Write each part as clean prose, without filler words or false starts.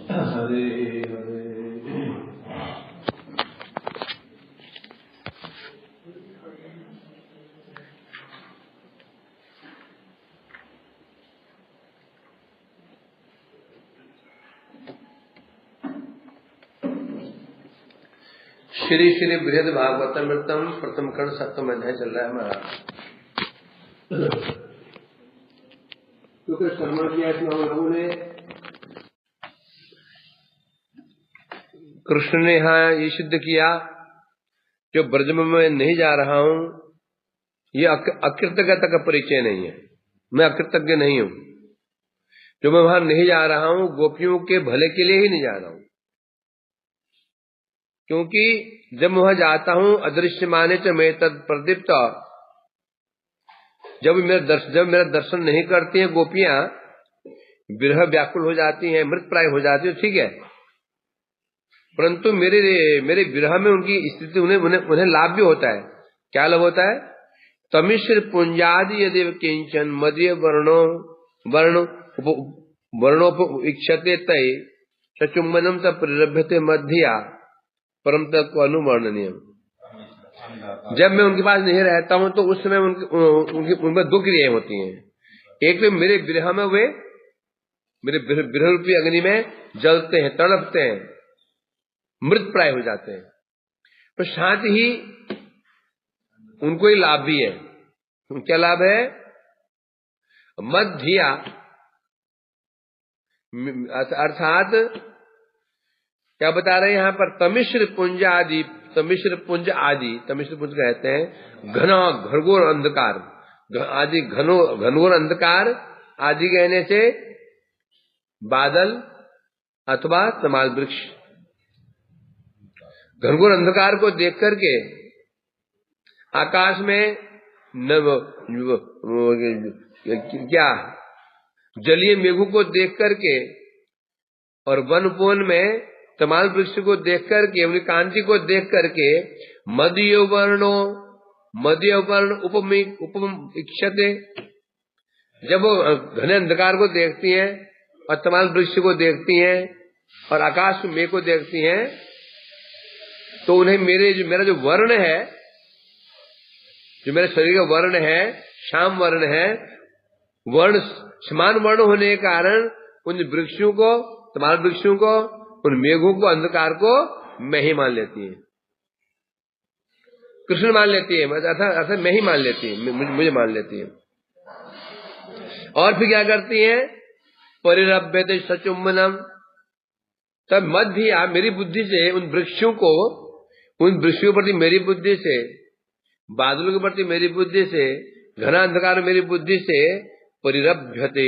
हरे हरे। श्री श्री बृहद भागवतमृतम प्रथम खंड सप्तम अध्याय चल रहा है हमारा। क्योंकि श्रवण किया इसमें हम लोगों ने कृष्ण ने यहाँ ये सिद्ध किया जो ब्रज में मैं नहीं जा रहा हूँ ये अकृतज्ञता का परिचय नहीं है। मैं अकृतज्ञ नहीं हूँ। जो मैं वहां नहीं जा रहा हूँ गोपियों के भले के लिए ही नहीं जा रहा हूँ, क्योंकि जब मैं वहां जाता हूँ अदृश्य माने च मैं तद प्रदीप्त, जब मेरा दर्शन नहीं करती हैं गोपियां विरह व्याकुल हो जाती हैं, मृत प्राय हो जाती है, ठीक है, परंतु मेरे विरह में उनकी स्थिति उन्हें लाभ भी होता है। क्या लाभ होता है? तमिश्र पुंजादि यदि किंचन मदीय वर्णोपक्षते तय चुम्बनम स प्रेरभ्यते मध्या परम तक को अनुवर्णनीय। जब मैं उनके पास नहीं रहता हूं तो उस समय उनमें दो क्रियाएं होती हैं। एक तो मेरे विरह में वे मेरे विरह रूपी अग्नि में जलते हैं, तड़पते हैं, मृत प्राय हो जाते हैं, तो साथ ही उनको ही लाभ भी है। क्या लाभ है? मध्या अर्थात क्या बता रहे हैं यहाँ पर? तमिश्र पुंज आदि, तमिश्र पुंज कहते हैं घना घनघोर अंधकार आदि, घनघोर अंधकार आदि कहने से बादल अथवा तमाल वृक्ष। घनघोर अंधकार को देख करके आकाश में क्या जलीय मेघों को देख करके और वन में तमाल वृक्ष को देख करके, उनकी कांति को देख करके मदीय वर्ण उपमिक्षते, जब वो घने अंधकार को देखती हैं और तमाल वृक्ष को देखती हैं और आकाश मेघ को देखती हैं तो उन्हें मेरा जो वर्ण है, जो मेरे शरीर का वर्ण है, श्याम वर्ण है, वर्ण समान वर्ण होने के कारण उन वृक्षों को, तमाल वृक्षों को, उन मेघों को, अंधकार को मैं ही मान लेती है, कृष्ण मान लेती है, अर्थात मैं ही मान लेती है, मुझे मान लेती है। और फिर क्या करती है? परिरभ्यते सचुम्बनम, तब मध्य मेरी बुद्धि से उन वृक्षों के प्रति मेरी बुद्धि से, बादलों के प्रति मेरी बुद्धि से, घना अंधकार मेरी बुद्धि से परिरभ्यते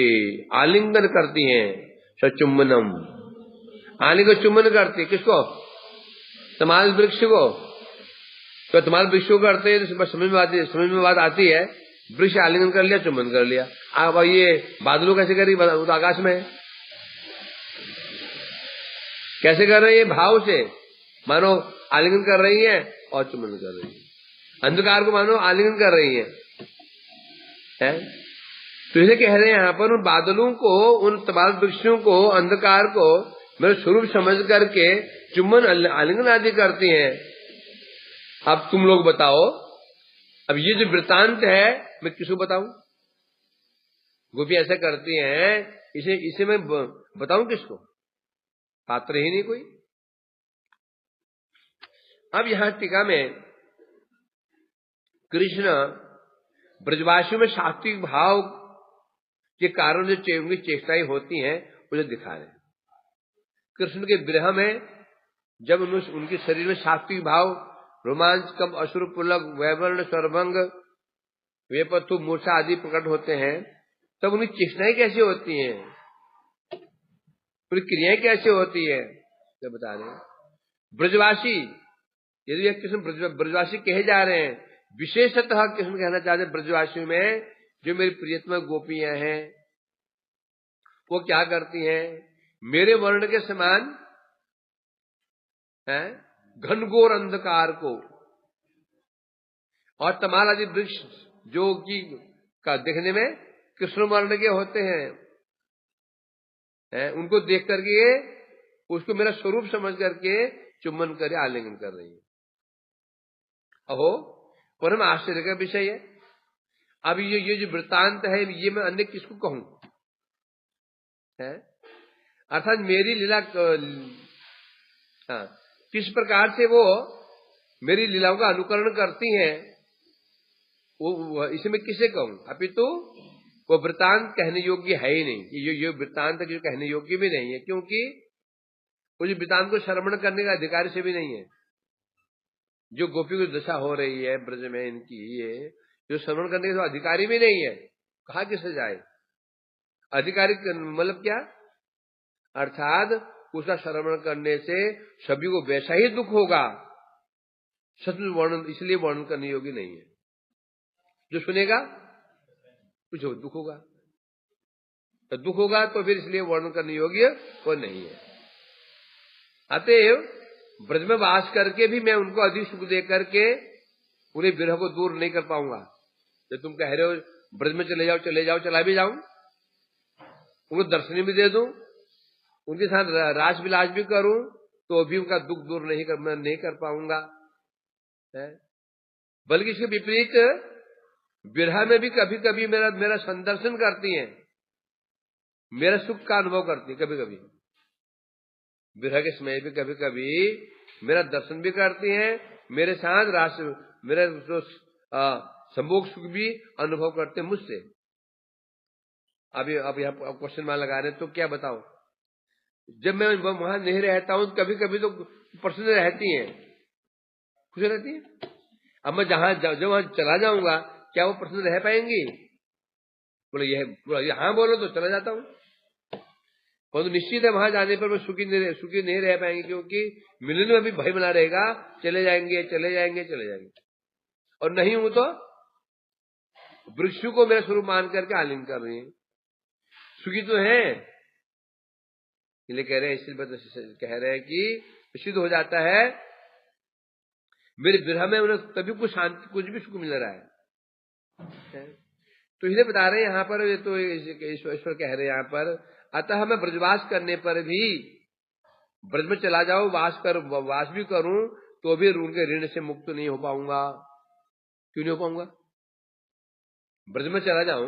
आलिंगन करती हैं। सचुम्बनम आलिंगन चुम्बन करती, किसको? तमाल वृक्ष को। तो तमाल वृक्ष को करते हैं तो समझ में बात आती है, वृक्ष आलिंगन कर लिया, चुम्बन कर लिया। अब ये बादलों कैसे करी? तो आकाश में कैसे कर रही है? भाव से, मानो आलिंगन कर रही है और चुम्बन कर रही है। अंधकार को मानो आलिंगन कर रही है? तो इसे कह रहे हैं यहाँ पर उन बादलों को, उन तमाल वृक्षों को, अंधकार को मेरा स्वरूप समझ करके चुम्बन आलिंगन आदि करती हैं। अब तुम लोग बताओ, अब ये जो वृत्तांत है मैं किसको बताऊं? गोपी ऐसा करती हैं, इसे मैं बताऊं किसको? पात्र ही नहीं कोई। अब यहां टीका में कृष्ण ब्रजवासियों में सात्विक भाव के कारण जो उनकी चेष्टाएं होती हैं उसे दिखा रहे हैं। कृष्ण के विरह में जब उनके शरीर में सात्विक भाव, रोमांच, कब, असुर, पुलक, वैवर्ण, स्वरभंग, वेपथु, मूर्छा आदि प्रकट होते हैं, तब उनकी चेष्टाएं कैसी होती हैं, उनकी क्रियाएं कैसे होती है, तो बता रहे हैं। ब्रजवासी, यदि कृष्ण ब्रजवासी कहे जा रहे हैं, विशेषतः कृष्ण कहना चाहते हैं ब्रजवासियों में जो मेरी प्रियतमा गोपियां हैं वो क्या करती हैं? मेरे वर्ण के समान है घनघोर अंधकार को और तमाल आदि वृक्ष जो कि का देखने में कृष्ण वर्ण के होते हैं, उनको देख करके उसको मेरा स्वरूप समझ करके चुम्बन करे, आलिंगन कर रही है। अहो परम आश्चर्य का विषय है। अब ये जो वृत्तांत है, ये मैं अन्य किसको कहूं है? अर्थात मेरी लीला किस प्रकार से वो मेरी लीलाओं का अनुकरण करती हैं, वो इसे मैं किसे कहूं? अपितु वो वृत्तांत कहने योग्य है ही नहीं। ये वृत्तांत जो कहने योग्य भी नहीं है, क्योंकि वो जो वृत्तांत को श्रवण करने का अधिकारी से भी नहीं है। जो गोपी की दशा हो रही है ब्रज में इनकी, ये जो श्रवण करने का तो अधिकारी भी नहीं है, कहा किसे जाए? अधिकारी मतलब क्या? अर्थात उसका श्रवण करने से सभी को वैसा ही दुख होगा, सचमुच वर्णन, इसलिए वर्णन करने योग्य नहीं है। जो सुनेगा कुछ दुख होगा, तो दुख होगा तो फिर इसलिए वर्णन करने योग्य वो नहीं है। अतएव ब्रज में वास करके भी मैं उनको अधिक सुख दे करके पूरे विरह को दूर नहीं कर पाऊंगा। जो तुम कह रहे हो ब्रज में चले जाओ, चला भी जाऊं, उनको दर्शन भी दे दूं, उनके साथ रास विलास भी करूं, तो भी उनका दुख दूर नहीं कर पाऊंगा। बल्कि इसके विपरीत विरह में भी कभी कभी मेरा संदर्शन करती हैं, मेरा सुख का अनुभव करती है। कभी कभी विरह के समय भी कभी कभी मेरा दर्शन भी करती हैं, मेरे साथ रास, मेरा संभोग सुख भी अनुभव करते मुझसे। अभी यहाँ क्वेश्चन मान लगा रहे, तो क्या बताओ? जब मैं वहां नहीं रहता हूं, कभी कभी तो प्रसन्न रहती हैं, खुश रहती है। अब मैं जब वहां चला जाऊंगा, क्या वो प्रसन्न रह पाएंगी? बोला हाँ बोलो तो चला जाता हूं, परंतु निश्चित है वहां जाने पर मैं सुखी नहीं रह पाएंगे, क्योंकि मिलने में भी भय बना रहेगा, चले जाएंगे। और नहीं हूं तो वृक्षों को मेरा स्वरूप मान करके आलिंगन कर रही है। सुखी तो है, इसलिए कह रहे हैं, इसलिए कह रहे हैं कि सिद्ध हो जाता है मेरे विरह में उन्हें तभी कुछ शांति, कुछ भी सुख मिल रहा है। तो इसलिए बता रहे हैं यहाँ पर, ये तो ईश्वर कह रहे हैं यहाँ पर, अतः मैं ब्रजवास करने पर भी, ब्रज में चला जाओ, वास भी करूं, तो भी उनके ऋण से मुक्त नहीं हो पाऊंगा। क्यों नहीं हो पाऊंगा? ब्रज में चला जाऊं,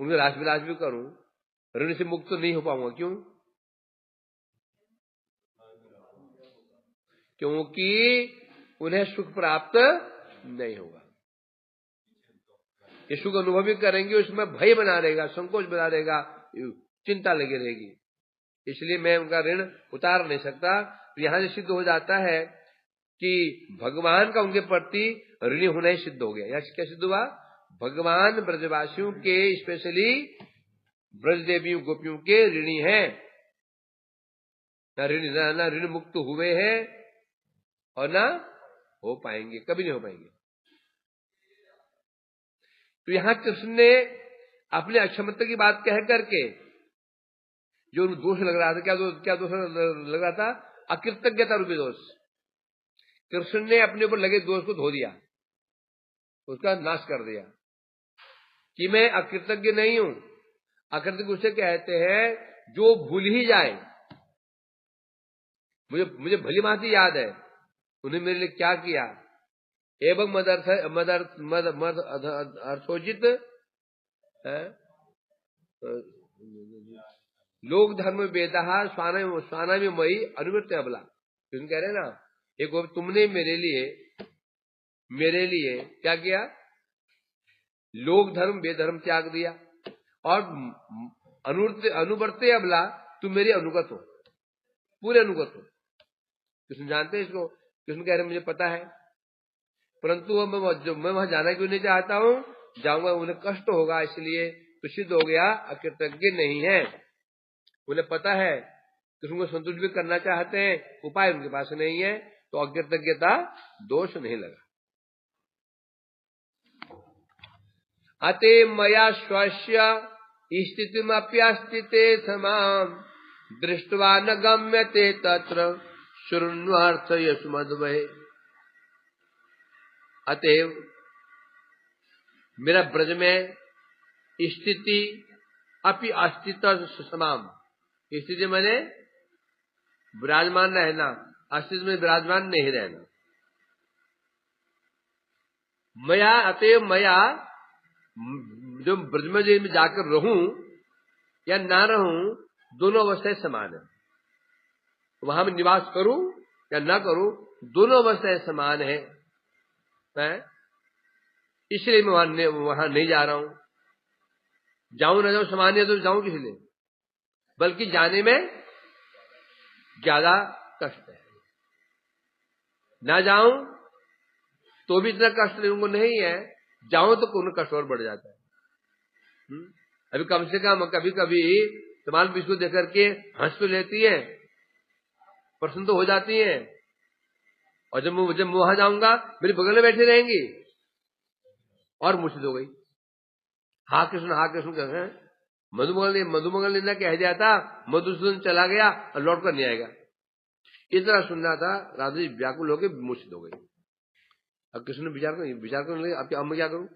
उनके रास विलास भी करूं, ऋण से मुक्त नहीं हो पाऊंगा। क्यों? क्योंकि उन्हें सुख प्राप्त नहीं होगा। ये सुख अनुभव भी करेंगे, उसमें भय बना रहेगा, संकोच बना रहेगा, चिंता लगी रहेगी, इसलिए मैं उनका ऋण उतार नहीं सकता। तो यहां से सिद्ध हो जाता है कि भगवान का उनके प्रति ऋणी होना ही सिद्ध हो गया। यहाँ क्या सिद्ध हुआ? भगवान ब्रजवासियों के, स्पेशली ब्रज देवियों गोपियों के ऋणी हैं, ना ऋण मुक्त हुए हैं और ना हो पाएंगे, कभी नहीं हो पाएंगे। तो यहां कृष्ण ने अपने अक्षमता की बात कह करके जो दोष लग रहा था, क्या दोष लग रहा था? अकृतज्ञता रूपी दोष। कृष्ण ने अपने ऊपर लगे दोष को धो दिया, उसका नाश कर दिया कि मैं अकृतज्ञ नहीं हूं। अकृतज्ञ उसे कहते हैं जो भूल ही जाए। मुझे भली भांति याद है उन्हें मेरे लिए क्या किया। एवं मद अर्थोचित लोक धर्म वेदहा स्वाना में मई अनुवृत्त अबला। तुम कह रहे ना, एक तुमने मेरे लिए क्या किया? लोक धर्म वेद धर्म त्याग दिया, और अनुवर्ते अबला तुम मेरे अनुगत हो, पूरे अनुगत हो। कृष्ण जानते हैं इसको। कृष्ण कह रहे मुझे पता है, परंतु मैं वहां जाना क्यों नहीं चाहता हूं? जाऊंगा उन्हें कष्ट होगा, इसलिए तो सिद्ध हो गया अकृतज्ञ नहीं है। उन्हें पता है कृष्ण को संतुष्ट भी करना चाहते हैं, उपाय उनके पास नहीं है, तो अकृतज्ञता दोष नहीं लगा। अते मया स्वस्य स्थितिमप्यस्तिते समाम दृष्ट्वा न गम्यते तत्र शृण्वार्थ यशुमद्वय। अतएव मेरा ब्रज में स्थिति अपि अस्तित्व समाम, स्थिति माने विराजमान रहना, अस्तित्व में विराजमान नहीं रहना। मया अतएव मया जो ब्रज में जाकर रहूं या ना रहूं, दोनों अवस्थाएं समान है। वहां में निवास करूं या ना करूं, दोनों अवस्थाएं समान है। इसलिए मैं वहां नहीं जा रहा हूं। जाऊं ना जाऊं समान है, तो जाऊं किस लिए? बल्कि जाने में ज्यादा कष्ट है। ना जाऊं तो भी इतना कष्ट लोगों को नहीं है, जाऊं तो कोई कष्ट और बढ़ जाता है। अभी कम से कम कभी कभी तमाम विश्व देख करके हंस तो लेती है, प्रसन्न तो हो जाती है, और जब वहां जाऊंगा मेरे बगल में बैठे रहेंगी और मुश्किल हो गई। हा कृष्ण कहते हैं। मधुमंगल ने ना कह दिया था मधुसूदन चला गया और लौट कर नहीं आएगा। इतना सुनना था, राधा जी व्याकुल होकर मुश्किल हो गई। अब कृष्ण ने विचार करने लगे, अब मैं क्या करूं?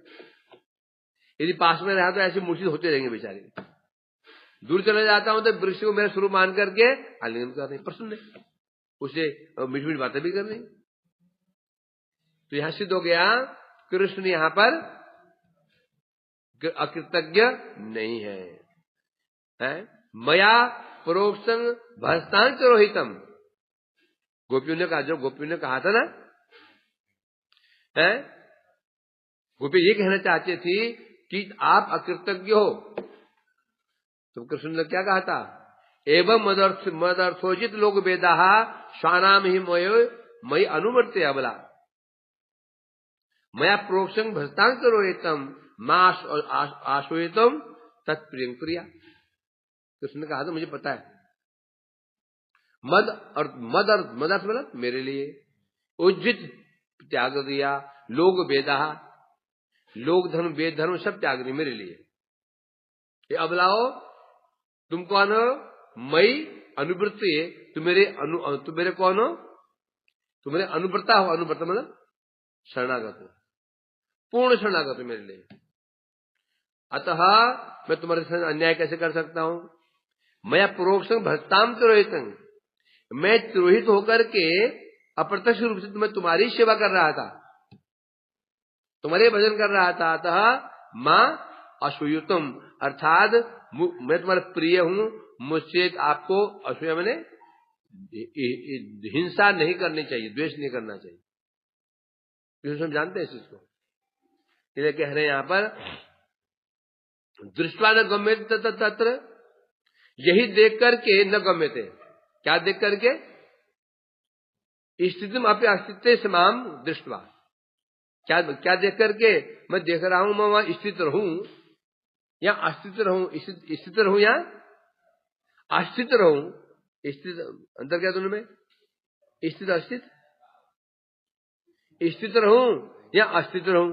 यदि पास में रहा तो ऐसे मुश्किल होते रहेंगे बेचारे। दूर चला जाता हूं तो वृक्ष को मेरा स्वरूप मान करके आलिंगन कर रहे, प्रसन्न है, उसे मीठी मीठी बातें भी कर रही। तो यहां सिद्ध हो गया कृष्ण यहां पर अकृतज्ञ नहीं है। मया प्रोक्षण भस्तांच रोहितम, गोपियों ने कहा था ना, गोपी ये कहना चाहते थी कि आप अकृतज्ञ हो। तो कृष्ण ने क्या कहा था? एवं मदर्थोजित लोग वेदा स्वानाम ही मई अनुवर्ते अबला मया प्रोक्षण भस्तांच रोहितम मास आशोहितम तत्प्रियं प्रिया। कृष्ण ने कहा था मुझे पता है, मद अर्थ बोला मेरे लिए, उज्जित त्याग दिया, लोग वेदा, लोग धर्म वेद धर्म सब त्याग दिए मेरे लिए। ये अबलाओ तुम कौन हो? मई अनुवृत्ति, तुम मेरे कौन हो? तुम मेरे अनुव्रता हो। अनुव्रता मतलब शरणागत हो, पूर्ण शरणागत हो मेरे लिए। अतः मैं तुम्हारे साथ अन्याय कैसे कर सकता हूं? मैं प्रोक्षण भस्ताम तिरोहितं, मैं तिरोहित होकर के अप्रत्यक्ष रूप से मैं तुम्हारी सेवा कर रहा था, तुम्हारे भजन कर रहा था। अतः मां असूयुतम, अर्थात मैं तुम्हारा प्रिय हूं, मुझसे आपको असूया मैंने हिंसा नहीं करनी चाहिए, द्वेष नहीं करना चाहिए। हम जानते हैं इस चीज को, इसलिए कह रहे हैं यहां पर दृष्टवा न गम्य तत्र, यही देख करके न गम्य थे। क्या देख करके? स्थिति में अपने अस्तित्व समाम दृष्टवा, क्या देख करके? मैं देख रहा हूं मैं वहां स्थित रहूं या अस्तित्व रहूं, स्थित रहूं या अस्तित्व रहूं। स्थित अंतर क्या दोनों में? स्थित अस्तित्व, स्थित रहूं या अस्तित्व रहूं,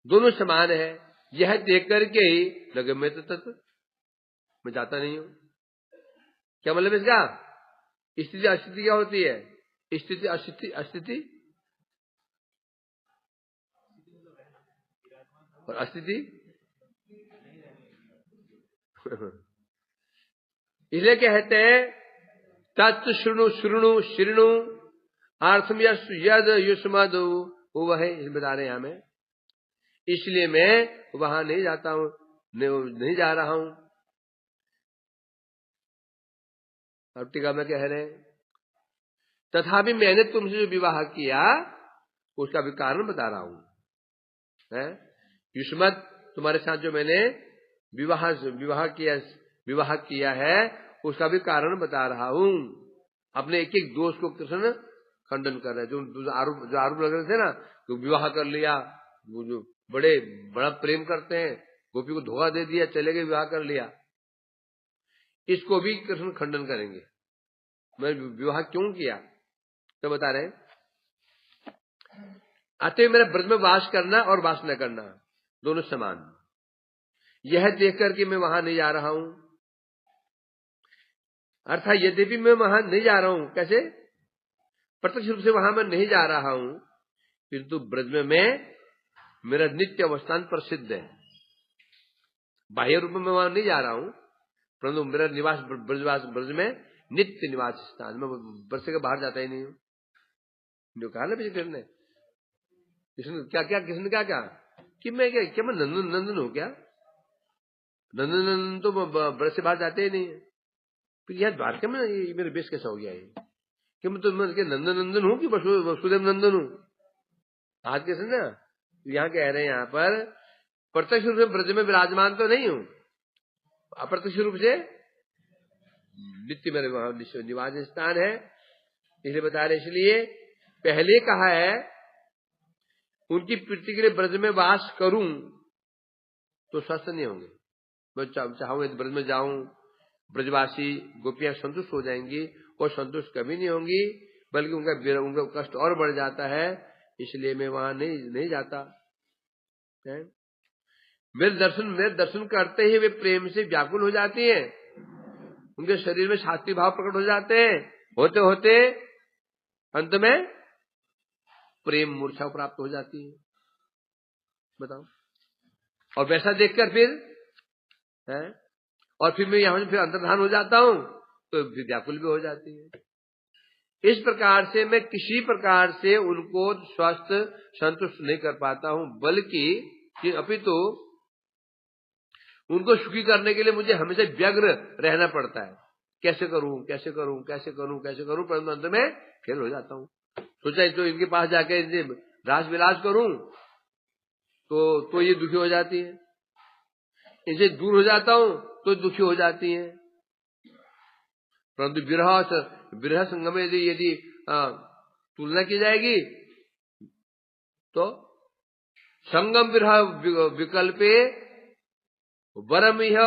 दोनों समान है। यह देख करके ही लगे मैं तो तत्व, मैं जाता नहीं हूं। क्या मतलब इसका? स्थिति अस्थिति क्या होती है? स्थिति अस्थिति और अस्थिति इसलिए कहते हैं तत्व श्रृणु श्रृणु श्रृणु अर्थम यद युष्मद वह बता रहे हैं हमें। इसलिए मैं वहां नहीं जाता हूं, नहीं जा रहा हूं। अब टीका में कह रहे हैं तथापि मैंने तुमसे जो विवाह किया उसका भी कारण बता रहा हूं। युष्मत तुम्हारे साथ जो मैंने विवाह किया है उसका भी कारण बता रहा हूं। अपने एक एक दोष को कृष्ण खंडन कर रहे हैं। जो आरोप लग रहे थे ना, तो विवाह कर लिया, वो जो बड़ा प्रेम करते हैं, गोपी को धोखा दे दिया, चले गए, विवाह कर लिया, इसको भी कृष्ण खंडन करेंगे। मैं विवाह क्यों किया तो बता रहे हैं अतः मेरा ब्रज में वास करना और वास न करना दोनों समान। यह देख करके मैं वहां नहीं जा रहा हूं, अर्थात यद्यपि मैं वहां नहीं जा रहा हूं, कैसे? प्रत्यक्ष रूप से वहां मैं नहीं जा रहा हूं, किंतु ब्रज में मैं मेरा नित्य अवस्थान प्रसिद्ध है। बाह्य रूप में मैं वहां नहीं जा रहा हूं, परंतु मेरा निवास ब्रज में नित्य निवास स्थान में बरसे के बाहर जाता ही नहीं हूँ। जो कहा ना कृष्ण ने, किसने क्या कि मैं क्या मैं नंदन हूँ क्या? नंदन तो बरस से बाहर जाते ही नहीं है। फिर यह द्वारका में ये मेरे बेस कैसा हो गया है कि मैं तो नंदन हूँ कि वसुदेव नंदन हूँ? आज कैसे ना यहाँ कह रहे हैं, यहाँ पर प्रत्यक्ष रूप से ब्रज में विराजमान तो नहीं हूँ, अप्रत्यक्ष रूप से नित्य मेरे वहां निवास स्थान है। इसलिए बता रहे, इसलिए पहले कहा है उनकी प्रीति के लिए ब्रज में वास करूं तो स्वस्थ नहीं होंगे। मैं चाहूंगा ब्रज में जाऊं, ब्रजवासी गोपियां संतुष्ट हो जाएंगी, और संतुष्ट कभी नहीं होंगी, बल्कि उनका कष्ट और बढ़ जाता है। इसलिए मैं वहां नहीं जाता है। मेरे दर्शन करते ही वे प्रेम से व्याकुल हो जाती हैं, उनके शरीर में शास्त्रीय भाव प्रकट हो जाते हैं, होते होते अंत में प्रेम मूर्छा प्राप्त हो जाती है। बताओ, और वैसा देखकर फिर है, और फिर मैं यहां फिर अंतर्धान हो जाता हूं तो व्याकुल भी हो जाती है। इस प्रकार से मैं किसी प्रकार से उनको स्वस्थ संतुष्ट नहीं कर पाता हूं, बल्कि अपितु उनको सुखी करने के लिए मुझे हमेशा व्यग्र रहना पड़ता है। कैसे करूं, परंतु अंत में फेल हो जाता हूं। सोचा तो इनके पास जाके इनसे रास विलास करूं तो ये दुखी हो जाती है, इनसे दूर हो जाता हूं तो दुखी हो जाती है। परंतु विरह संगम यदि तुलना की जाएगी तो संगम विरह विकल्पे वरम यह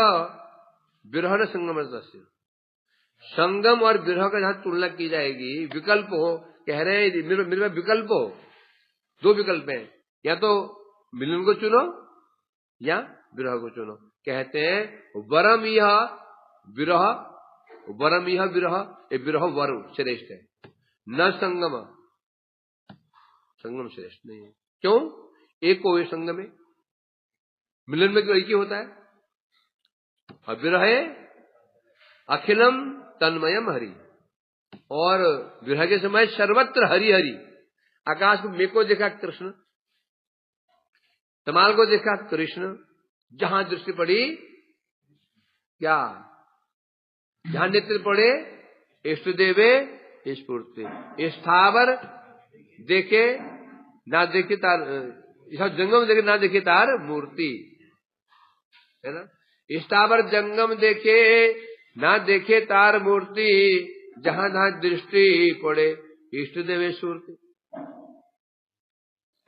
विरह संगम, संगम और विरह का जहां तुलना की जाएगी, विकल्प हो, कह रहे हैं मेरे में विकल्प हो, दो विकल्प हैं, या तो मिलन को चुनो या विरह को चुनो। कहते हैं वरम यह विरह, ये विरह वर श्रेष्ठ है, न संगम श्रेष्ठ नहीं है। क्यों? एक को संगम है, मिलन में क्यों एक ही होता है, और विरह अखिलम तन्मयम हरि, और विरह के समय सर्वत्र हरि हरि। आकाश को मेघ को देखा कृष्ण, तमाल को देखा कृष्ण, जहां दृष्टि पड़ी क्या, जहां नेत्र पड़े इष्ट देवे स्फूर्ति, स्थावर देखे ना देखे तार, जंगम देखे ना देखे तार मूर्ति, है ना। स्थावर जंगम देखे ना देखे तार मूर्ति, जहां जहां दृष्टि पड़े इष्ट देवे स्फूर्ति।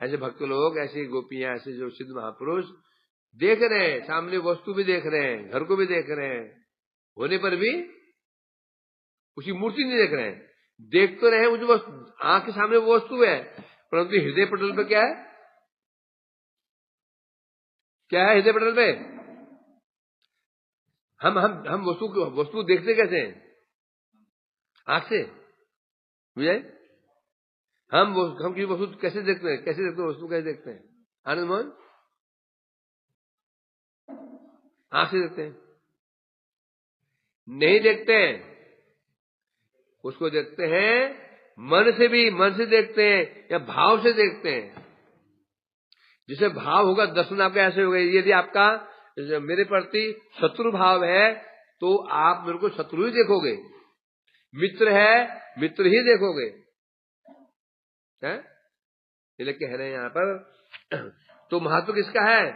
ऐसे भक्त लोग, ऐसी गोपियां, ऐसे जो सिद्ध महापुरुष देख रहे हैं, सामने वस्तु भी देख रहे हैं, घर को भी देख रहे हैं, होने पर भी उसकी मूर्ति नहीं देख रहे हैं। देख तो रहे हैं, आंख के सामने वो वस्तु है, परंतु हृदय पटल पे क्या है, हृदय पटल पे हम वस्तु देखते कैसे हैं? आंख से, बुझे? हम किसी वस्तु कैसे देखते हैं, वस्तु कैसे देखते हैं? आनंद मोहन, आंख से देखते हैं? नहीं देखते हैं, उसको देखते हैं मन से, भी मन से देखते हैं या भाव से देखते हैं। जिसे भाव होगा दर्शन आपका ऐसे होगा। यदि आपका मेरे प्रति शत्रु भाव है तो आप मेरे को शत्रु ही देखोगे, मित्र है मित्र ही देखोगे, है? इसलिए कह रहे हैं यहाँ पर तो महत्व किसका है?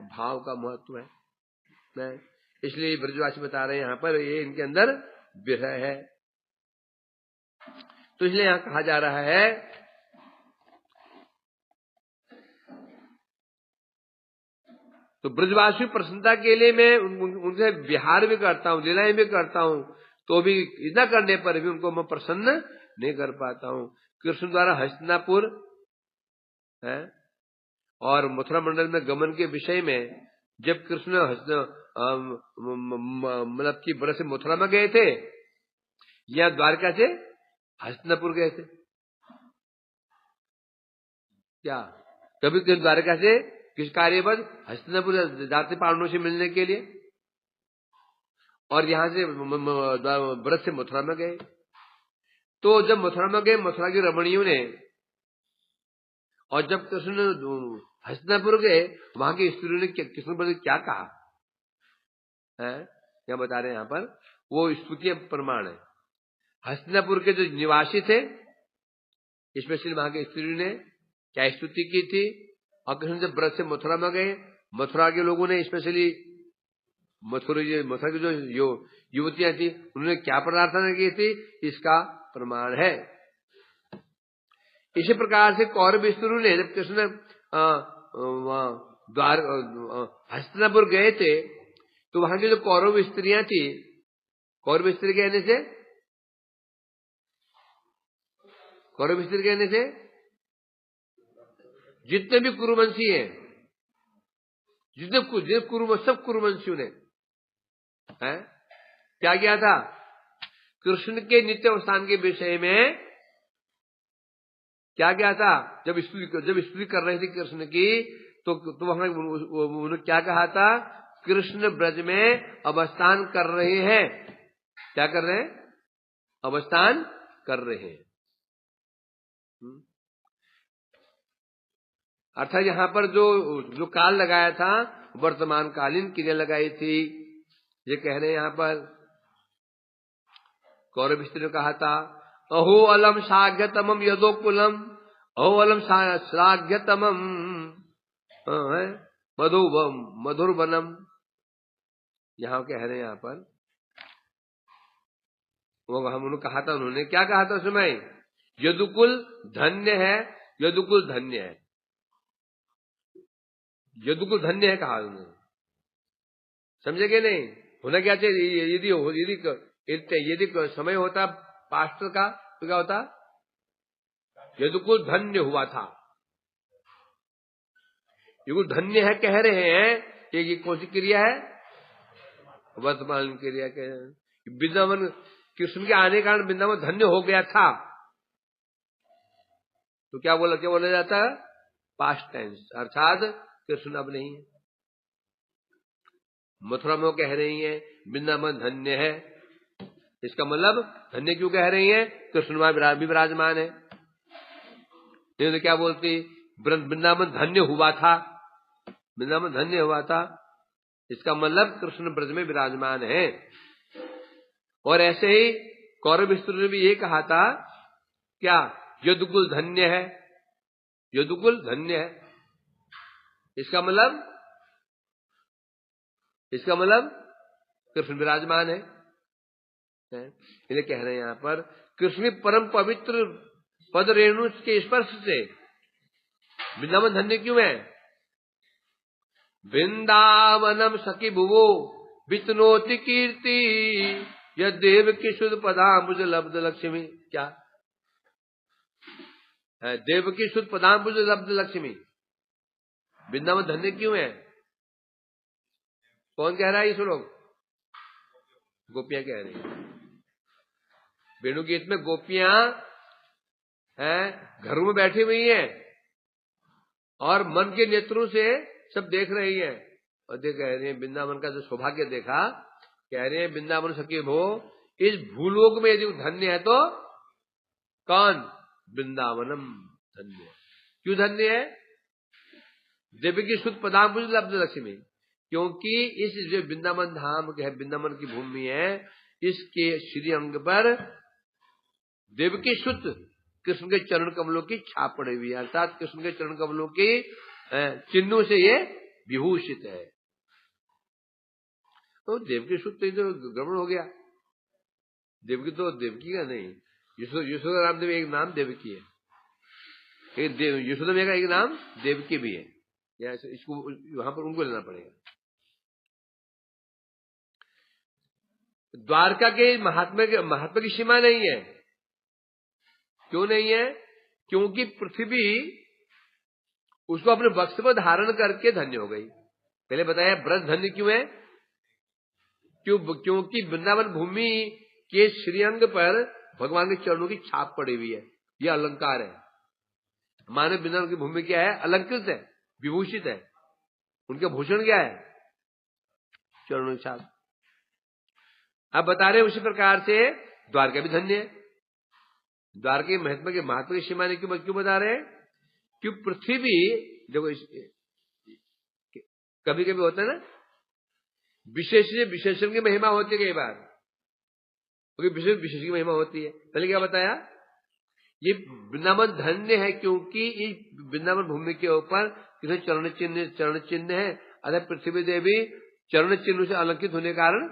भाव का महत्व है। इसलिए ब्रजवासी बता रहे हैं यहाँ पर ये इनके अंदर विरह है। तो इसलिए यहाँ कहा जा रहा है तो ब्रजवासी प्रसन्नता के लिए मैं उनसे विहार भी करता हूँ, लीलाएं भी करता हूँ, तो भी इतना करने पर भी उनको मैं प्रसन्न नहीं कर पाता हूँ। कृष्ण द्वारा हस्तिनापुर है और मथुरा मंडल में गमन के विषय में जब कृष्ण मतलब की बरस से मथुरा में गए थे या द्वारका से हस्तिनापुर गए थे, क्या कभी द्वारका से किस कार्यवश हस्तिनापुर जाते पांडवों से मिलने के लिए? और यहाँ से व्रत से मथुरा में गए। तो जब मथुरा में गए, मथुरा की रमणियों ने, और जब कृष्ण हस्तिनापुर गए, वहां की स्त्रियों ने कृष्ण पर क्या कहा है, क्या बता रहे हैं यहाँ पर, वो स्तुति प्रमाण है। हस्तिनापुर के जो निवासी थे, स्पेशली वहां के स्त्रियों ने क्या स्तुति की थी। और कृष्ण जब व्रत से मथुरा में गए, मथुरा के लोगों ने, स्पेशली मथुरा की जो युवतियां थी, उन्होंने क्या प्रार्थना की थी, इसका प्रमाण है। इसी प्रकार से कौरव स्त्रियों ने जब कृष्ण द्वार हस्तिनापुर गए थे, तो वहां की जो कौरव स्त्रियां थी, कौरव स्त्री कहने से, कौरव स्त्री कहने से जितने भी कुरुवंशी हैं, जितने सब कुरुवंशियों ने क्या किया था, कृष्ण के नित्य अवस्थान के विषय में क्या किया था। जब स्तुति कर रहे थे कृष्ण की, तो वहां उन्होंने क्या कहा था, कृष्ण ब्रज में अवस्थान कर रहे हैं। क्या कर रहे हैं, अवस्थान कर रहे हैं। अर्थात यहां पर जो काल लगाया था, वर्तमान कालीन क्रिया लगाई थी। ये कह रहे हैं यहां पर, कौरव स्त्री ने कहा था, अहो अलम साघ्यतमम यदोकुलम, अहो अलम साघ्यतमम मधुर वनम। यहां कह रहे हैं यहां पर, वो हम उन्होंने कहा था, उन्होंने क्या कहा था उस समय, यदुकुल धन्य है, यदुकुल धन्य है, यदुकुल धन्य है कहा उन्होंने। समझे कि नहीं, होना क्या चाहिए, यदि समय होता पास्टर का तो क्या होता, यदुकुल धन्य हुआ था। यदुकुल धन्य है कह रहे हैं कि ये कौन सी क्रिया है, वर्तमान क्रिया के। वृंदावन कृष्ण के आने के कारण वृंदावन धन्य हो गया था, तो क्या बोला जाता है, पास्ट टेंस, अर्थात कृष्ण अब नहीं है। मथुरा में कह रही है वृंदावन धन्य है, इसका मतलब धन्य क्यों कह रही है, कृष्ण वहां विराजमान है। नहीं तो क्या बोलती, वृंदावन धन्य हुआ था, वृंदावन धन्य हुआ था, इसका मतलब कृष्ण ब्रज में विराजमान है। और ऐसे ही कौरव स्त्री ने भी ये कहा था, क्या, यदुकुल धन्य है, यदुकुल धन्य है, इसका मतलब कृष्ण विराजमान है। इसलिए कह रहे हैं यहां पर, कृष्ण परम पवित्र पद रेणु के स्पर्श से वृंदावन धन्य क्यों है। वृंदावनम सखी भुवो वितनोति कीर्ति, यह देव की शुद्ध पदाम्बुज लब्ध लक्ष्मी। क्या है, देव की शुद्ध पदाम्बुज लब्ध लक्ष्मी, वृंदावन धन्य क्यों है। कौन कह रहा है, ये सुनो, गोपियां कह रही हैं। वेणुगीत में गोपियां हैं, घरों में बैठी हुई हैं और मन के नेत्रों से सब देख रही हैं, और देख कह रही हैं वृंदावन का जो सौभाग्य देखा, कह रहे हैं वृंदावन सखी भो, इस भूलोक में यदि धन्य है तो कौन, वृंदावनम धन्य है। क्यों धन्य है, देवी की शुद्ध पदाम्बुज लब्ध लक्ष्मी, क्योंकि इस जो वृंदावन धाम है, वृंदावन की भूमि है, इसके श्री अंग पर देव की शुद्ध कृष्ण के चरण कमलों की छाप पड़ी हुई है, अर्थात कृष्ण के चरण कमलों की चिन्हों से ये विभूषित है। तो देव की शुद्ध तो गड़बड़ हो गया, देवकी तो देवकी का नहीं, यशोदा रामदेव एक नाम देवकी है, यशोदा में का एक नाम देवकी भी है, या इसको वहां पर उनको लेना पड़ेगा। द्वारका के महात्मा की सीमा नहीं है। क्यों नहीं है, क्योंकि पृथ्वी उसको अपने वक्ष पर धारण करके धन्य हो गई। पहले बताया ब्रज धन्य क्यों है, क्योंकि वृंदावन भूमि के श्रीअंग पर भगवान के चरणों की छाप पड़ी हुई है, यह अलंकार है। मानव वृंदावन की भूमि क्या है, अलंकृत है, विभूषित है, उनके भूषण क्या है, चरणों की छाप। अब बता रहे उसी प्रकार से द्वारका भी धन्य है। द्वारका के महत्व की सीमा ने क्यों बता रहे हैं? क्यों पृथ्वी देखो, कभी कभी होता है ना, विशेषण की महिमा होती है कई बार, क्योंकि विशेष की महिमा होती है। पहले क्या बताया? ये वृंदावन धन्य है क्योंकि इस वृंदावन भूमि के ऊपर किसी चरण चिन्ह है, अतः पृथ्वी देवी चरण चिन्ह से अलंकित होने के कारण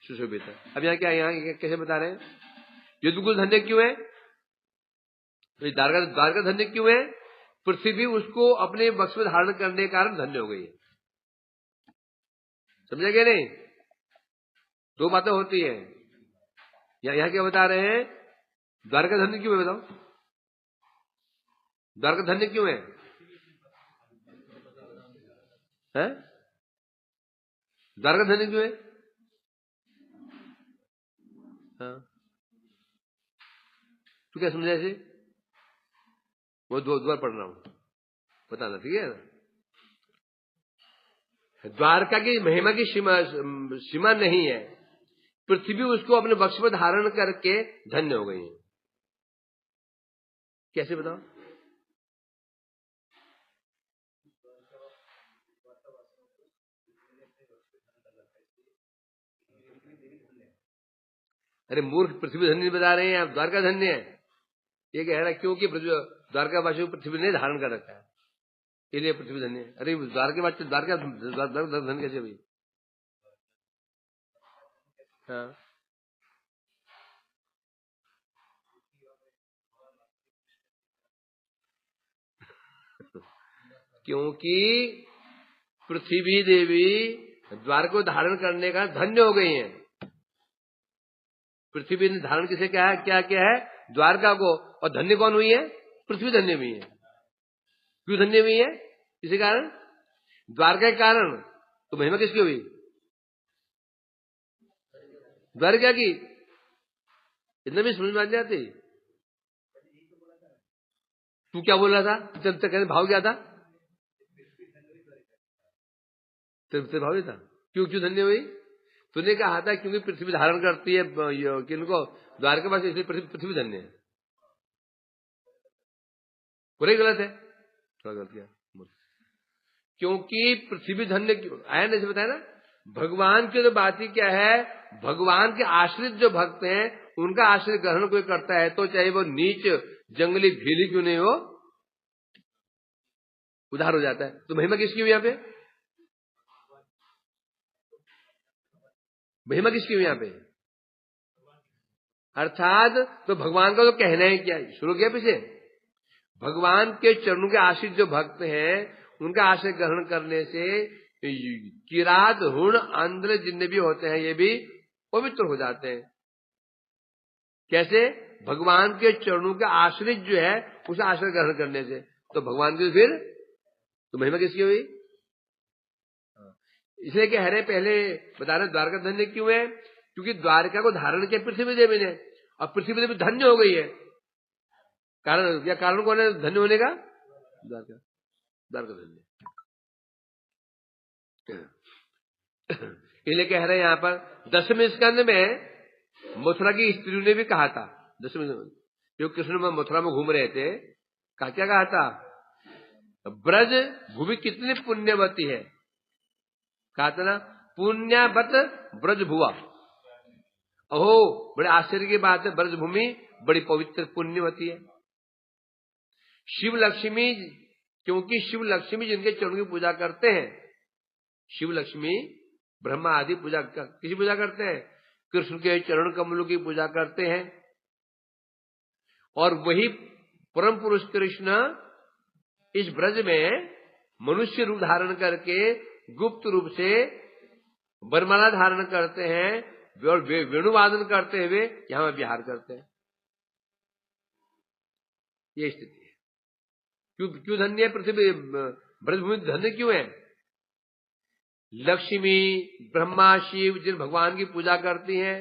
सुशोभित है। अब यहाँ कैसे बता रहे हैं? यदुकुल धन्य क्यों है? तो द्वारका धन्य क्यों है? पृथ्वी उसको अपने वक्ष में धारण करने के कारण धन्य हो गई है। समझेंगे नहीं? दो बातें होती है। यहाँ क्या बता रहे हैं? द्वारका धन्य क्यों है? बताओ, द्वारका धन्य क्यों है? द्वारका धन्य क्यों है? हाँ, तू क्या समझा इसे? वो द्वार पढ़ रहा हूं, बताना, ठीक है ना? द्वारका की महिमा की सीमा नहीं है। पृथ्वी उसको अपने वक्ष में धारण करके धन्य हो गई है। कैसे बताओ? अरे मूर्ख, पृथ्वी धन्य बता रहे हैं आप, द्वारका धन्य है। ये कह रहा है क्योंकि द्वारकावासी को पृथ्वी ने धारण कर रखा है, इसलिए पृथ्वी धन्य है। अरे द्वारका धन्य कैसे हुई? हाँ, क्योंकि पृथ्वी देवी द्वार को धारण करने का धन्य हो गई है। पृथ्वी ने धारण किसे क्या है? क्या है? द्वारका को। और धन्य कौन हुई है? पृथ्वी धन्य हुई है। क्यों धन्य हुई है? इसी कारण, द्वारका के कारण। तो महिमा किसकी हुई? द्वारका की। इतना भी समझ में आ जाती। तू क्या बोल रहा था जब तक? भाव क्या था? तेरे भाव था। क्यों धन्य हुई? तूने कहा था क्योंकि पृथ्वी धारण करती है किनको? द्वारका पास, इसलिए पृथ्वी धन्य है। पूरा गलत है, थोड़ा गलत किया। क्योंकि पृथ्वी धन्य क्यों आया? नहीं बताया ना, भगवान की जो बात ही क्या है? भगवान के आश्रित जो भक्त हैं, उनका आश्रित ग्रहण कोई करता है तो चाहे वो नीच जंगली भीली क्यों नहीं हो, उधार हो जाता है। तो महिमा किसकी हुई यहाँ पे? महिमा किसकी हुई यहाँ पे? अर्थात तो भगवान का तो कहना है क्या? शुरू किया पीछे, भगवान के चरणों के आश्रित जो भक्त हैं, उनका आश्रय ग्रहण करने से किरात हुण आंध्र जितने भी होते हैं, ये भी पवित्र हो जाते हैं। कैसे? भगवान के चरणों के आश्रित जो है, उसे आश्रय ग्रहण करने से। तो भगवान की फिर तो महिमा किसकी हुई? इसलिए कह रहे, पहले बता रहे द्वारका धन्य क्यों है? क्योंकि द्वारका को धारण किया पृथ्वी देवी ने, और पृथ्वी देवी धन्य हो गई है। कारण या कारण कौन है धन्य होने का? द्वारका धन्य। इसलिए कह रहे हैं यहां पर 10वें स्कंद में मथुरा की स्त्रियों ने भी कहा था, 10वें जो कृष्ण में मथुरा में घूम रहे थे, क्या कहा था? ब्रज भूमि कितनी पुण्यवती है, कहा था ना, पुण्यवत ब्रज भुआ। अहो, बड़े आश्चर्य की बात है, ब्रज भूमि बड़ी पवित्र पुण्यवती है। शिव लक्ष्मी, क्योंकि शिव लक्ष्मी जिनके चरणों की पूजा करते हैं, शिव लक्ष्मी ब्रह्मा आदि पूजा किसी पूजा करते हैं? कृष्ण के चरण कमलों की पूजा करते हैं। और वही परम पुरुष कृष्ण इस ब्रज में मनुष्य रूप धारण करके गुप्त रूप से वरमाला धारण करते हैं और वेणुवादन करते हुए यहां विहार करते हैं। ये स्थिति है। क्यों धन्य है पृथ्वी? ब्रजभूमि धन्य क्यों है? लक्ष्मी, ब्रह्मा, शिव जिन भगवान की पूजा करती हैं,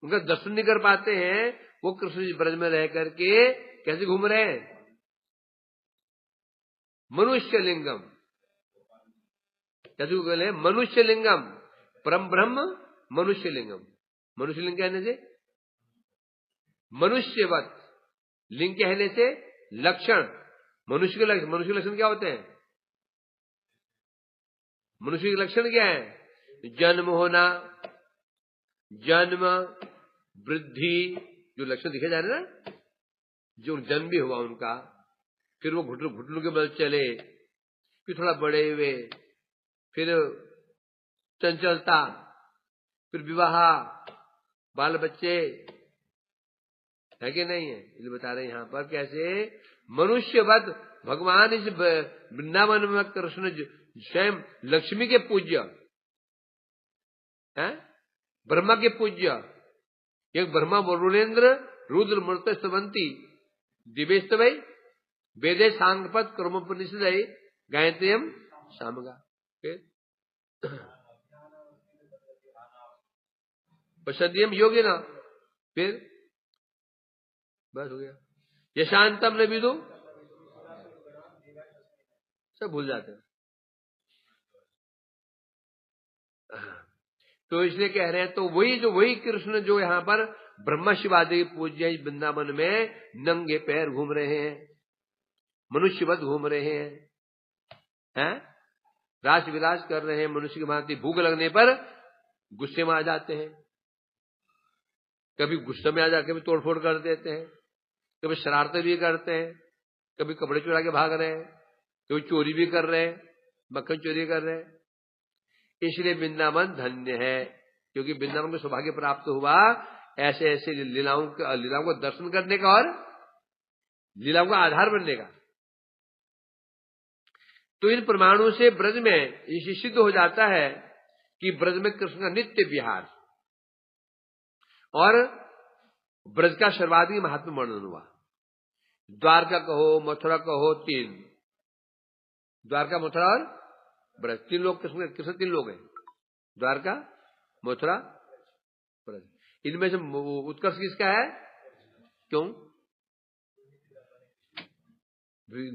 उनका दर्शन नहीं कर पाते हैं, वो कृष्ण ब्रज में रह करके कैसे घूम रहे हैं? मनुष्य लिंगम, कैसे बोले? मनुष्य लिंगम, परम ब्रह्म मनुष्य लिंगम। मनुष्य लिंग कहने से मनुष्यवत, लिंग कहने से लक्षण। मनुष्य के लक्षण क्या होते हैं? मनुष्य के लक्षण क्या है? जन्म होना, जन्म, वृद्धि, जो लक्षण दिखे जा रहे ना, जो जन्म भी हुआ उनका, फिर वो घुटनों के बल चले, फिर थोड़ा बड़े हुए, फिर चंचलता, फिर विवाह, बाल बच्चे, है कि नहीं है? इसलिए बता रहे हैं यहां पर कैसे मनुष्यवत भगवान इस वृंदावन में कृष्ण स्वयं लक्ष्मी के पूज्य है, ब्रह्मा के पूज्य, एक ब्रह्मा वरुणेन्द्र रुद्र मृत स्तवंती दिवेस्तवै वेदे सांगपत कर्मोपनिषदय गायत्रीयम सामगा। पश्यदियम योगी ना, फिर बस हो गया। यशांतम न विदो, सब भूल जाते हैं। तो इसलिए कह रहे हैं, तो वही कृष्ण जो यहाँ पर ब्रह्मा शिवादि पूज्य इस वृंदावन में नंगे पैर घूम रहे हैं, मनुष्यवत घूम रहे हैं, रास विलास कर रहे हैं, मनुष्य की भांति भूख लगने पर गुस्से में आ जाते हैं, कभी गुस्से में आ जाकर कभी तोड़फोड़ कर देते हैं, कभी शरारतें भी करते हैं, कभी कपड़े चुरा के भाग रहे हैं, कभी चोरी भी कर रहे हैं, मक्खन चोरी कर रहे हैं। इसलिए वृंदावन धन्य है, क्योंकि वृंदावन को सौभाग्य प्राप्त हुआ ऐसे ऐसे लीलाओं को दर्शन करने का और लीलाओं का आधार बनने का। तो इन प्रमाणों से ब्रज में ये सिद्ध हो जाता है कि ब्रज में कृष्ण का नित्य विहार और ब्रज का सर्वाधिक महात्मा वर्णन हुआ। द्वारका कहो, मथुरा कहो, तीन, द्वारका, मथुरा और ब्रज, तीन लोग कृष्ण तीन लोग हैं, द्वारका, मथुरा, ब्रज। इनमें से उत्कर्ष किसका है? क्यों?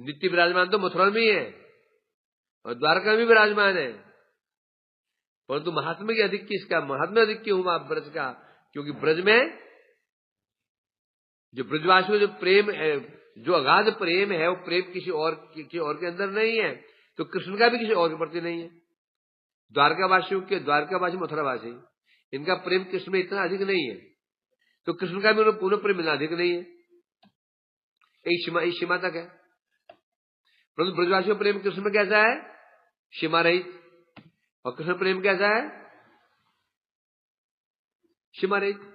नित्य विराजमान तो मथुरा में ही है और द्वारका में भी विराजमान है, परंतु महात्मा की अधिक किसका? महात्मा अधिक क्यों हुआ ब्रज का? क्योंकि ब्रज में जो ब्रजवासियों में जो प्रेम है, जो अगाध प्रेम है, वो प्रेम किसी और के अंदर नहीं है, तो कृष्ण का भी किसी और के प्रति नहीं है। द्वारकावासी मथुरावासी, इनका प्रेम कृष्ण में इतना अधिक नहीं है, तो कृष्ण का भी उन्हें पूर्ण प्रेम इतना अधिक नहीं है, एक सीमा तक है। परंतु ब्रजवासियों प्रेम कृष्ण में कैसा है? सीमा रहित। और कृष्ण प्रेम कैसा है? सीमा रहित।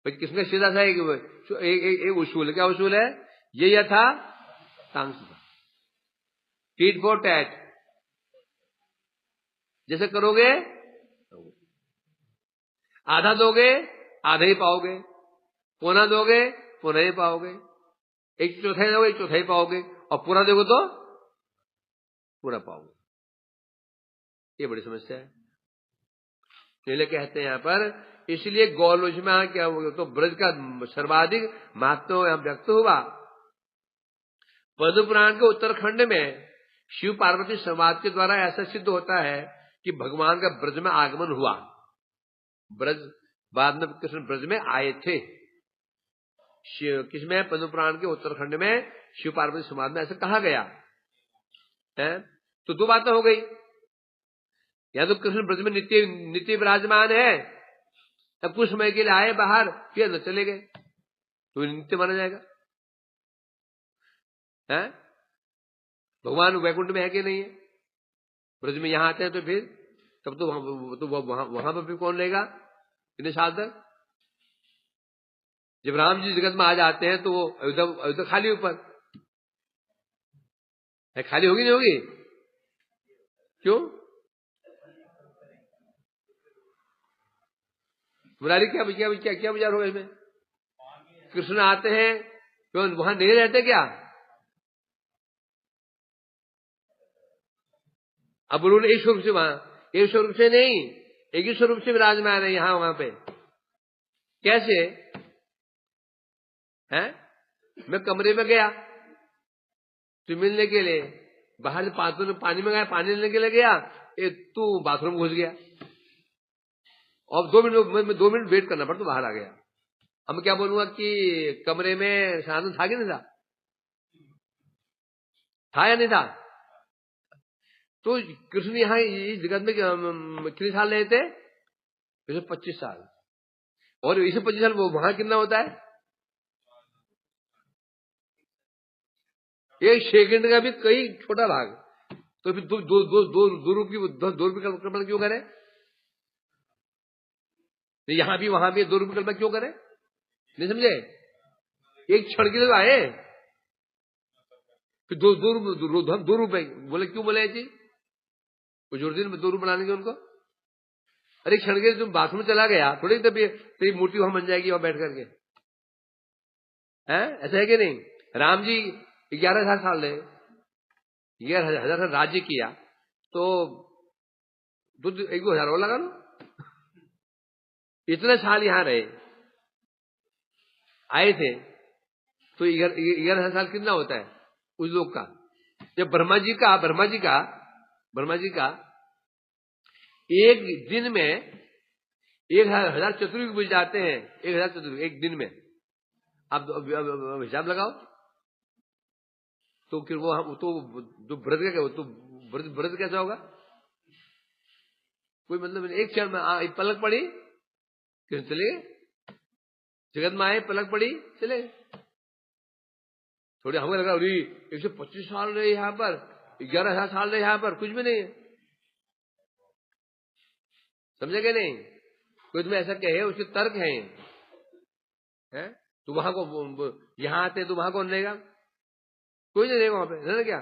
कृष्ण का सीधा सा एक उसूल, क्या उसूल है? ये यथा सांस, टीट फॉर टैट, जैसे करोगे आधा दोगे आधा ही पाओगे, पौना दोगे पौना ही पाओगे, एक चौथाई दोगे एक चौथाई पाओगे, और पूरा दोगे तो पूरा पाओगे। ये बड़ी समस्या है। इसलिए कहते हैं यहां पर, इसलिए गौलोच में क्या होगा, तो ब्रज का सर्वाधिक महत्व यहां व्यक्त हुआ। पद्म पुराण के उत्तरखंड में शिव पार्वती संवाद के द्वारा ऐसा सिद्ध होता है कि भगवान का ब्रज में आगमन हुआ। ब्रज बाद में कृष्ण ब्रज में आए थे, किसमें? पद्म पुराण के उत्तरखंड में शिव पार्वती संवाद में ऐसा कहा गया है। तो दो बातें हो गई, या तो कृष्ण ब्रज में नित्य विराजमान है, तब कुछ समय के लिए आए बाहर फिर न चले गए, तो नित्य माना जाएगा है। भगवान वैकुंठ में है कि नहीं है? ब्रज में यहां आते हैं तो फिर तब तो वहां पर भी कौन रहेगा इतने साल तक? जब राम जी जगत में आ जाते हैं तो वो अयोध्या खाली ऊपर है, खाली होगी नहीं होगी? क्यों? मुरारी क्या विचार होगा इसमें? कृष्ण आते हैं तो वहां नहीं रहते क्या? अब उन्होंने एक स्वरूप से, वहां एक स्वरूप से नहीं, एक ही स्वरूप से विराजमान है यहां वहां पे। कैसे है? मैं कमरे में गया तो मिलने के लिए, बाहर से पानी में गया, पानी लेने के लिए गया, तू बाथरूम घुस गया, और 2 मिनट वेट करना पड़ा तो बाहर आ गया। अब मैं क्या बोलूंगा कि कमरे में सनातन था कि नहीं था? था या नहीं था? तो कृष्ण यहाँ इस जगत में कितने साल रहे थे? 25 साल। और इसे 25 साल वो वहां कितना होता है? 1 सेकंड का भी कई छोटा भाग। तो फिर दो रुपये कल्पना क्यों करें? यहां भी वहां भी 2 रुपये कल्पना क्यों करें? नहीं समझे? एक क्षण के लिए आए, फिर 2 रुपए बोले, क्यों बोले ये चीज? कुछ और दिन 2 रुपये बनाने के उनको। अरे क्षण के तुम बाथरूम चला गया, थोड़ी तेरी मूर्ति वहां बन जाएगी वहां बैठ करके, है ऐसा है कि नहीं? राम जी 11,000 साल रहे, 11,000 साल राज्य किया, तो 1,000 और लगा लो। इतने साल यहां रहे, आए थे, तो 11,000 साल कितना होता है उस लोग का? जब ब्रह्मा जी का एक दिन में 1,000 चतुर्युग बुझ जाते हैं। 1,000 चतुर्युग एक दिन में। अब हिसाब लगाओ, तो फिर वो तो जो व्रत का क्या, तो व्रत कैसा होगा? कोई मतलब नहीं। एक क्षण में पलक पड़ी, किस चले गए, जगत में आए, पलक पड़ी, चले। थोड़ी हमें लगा 125 साल रहे यहां पर, 11,000 साल रहे यहां पर, कुछ भी नहीं है। समझे नहीं? कोई तुम्हें ऐसा कहे, उसके तर्क हैं। तो वहां को यहां आते तो वहां कौन रहेगा? कोई नहीं रहेगा वहां पे, है ना? क्या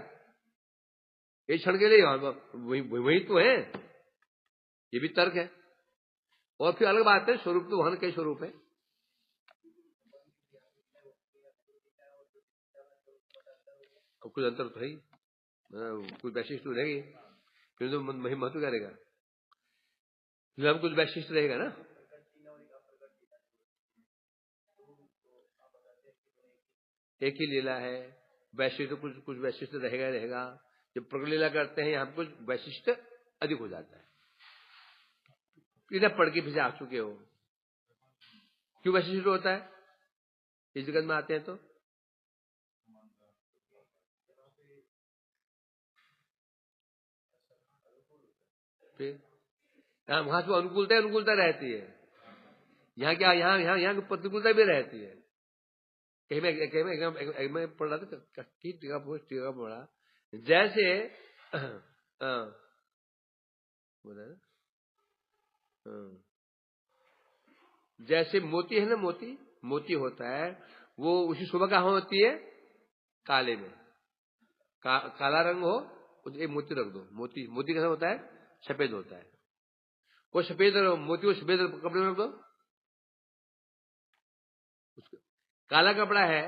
एक क्षण के लिए वही तो है, ये भी तर्क है। और फिर अलग बात है, स्वरूप तो वहां कई स्वरूप है। कुछ अंतर तो है ही, कुछ वैशिष्ट तो रहेगी, फिर तो महत्व क्या रहेगा? हम कुछ वैशिष्ट रहेगा ना। एक ही लीला है, वैशिष्ट तो कुछ वैशिष्ट रहेगा। जब प्रकट लीला करते हैं यहाँ कुछ वैशिष्ट अधिक हो जाता है। इधर पढ़ के पीछे आ चुके हो, क्यों वैशिष्ट होता है? इस जगत में आते हैं तो फिर वहां से अनुकूलता रहती है। यहाँ क्या, यहाँ प्रतिकूलता भी रहती है। कहीं मैं पढ़ रहा था, टीका पढ़ा, जैसे बोला ना, जैसे मोती है ना, मोती होता है, वो उसी सुबह कहाँ होती है? काले में। काला रंग हो, एक मोती रख दो, मोती कैसा होता है? सफेद होता है। वो सफेद मोती को सफेद कपड़े में रख दो, काला कपड़ा है,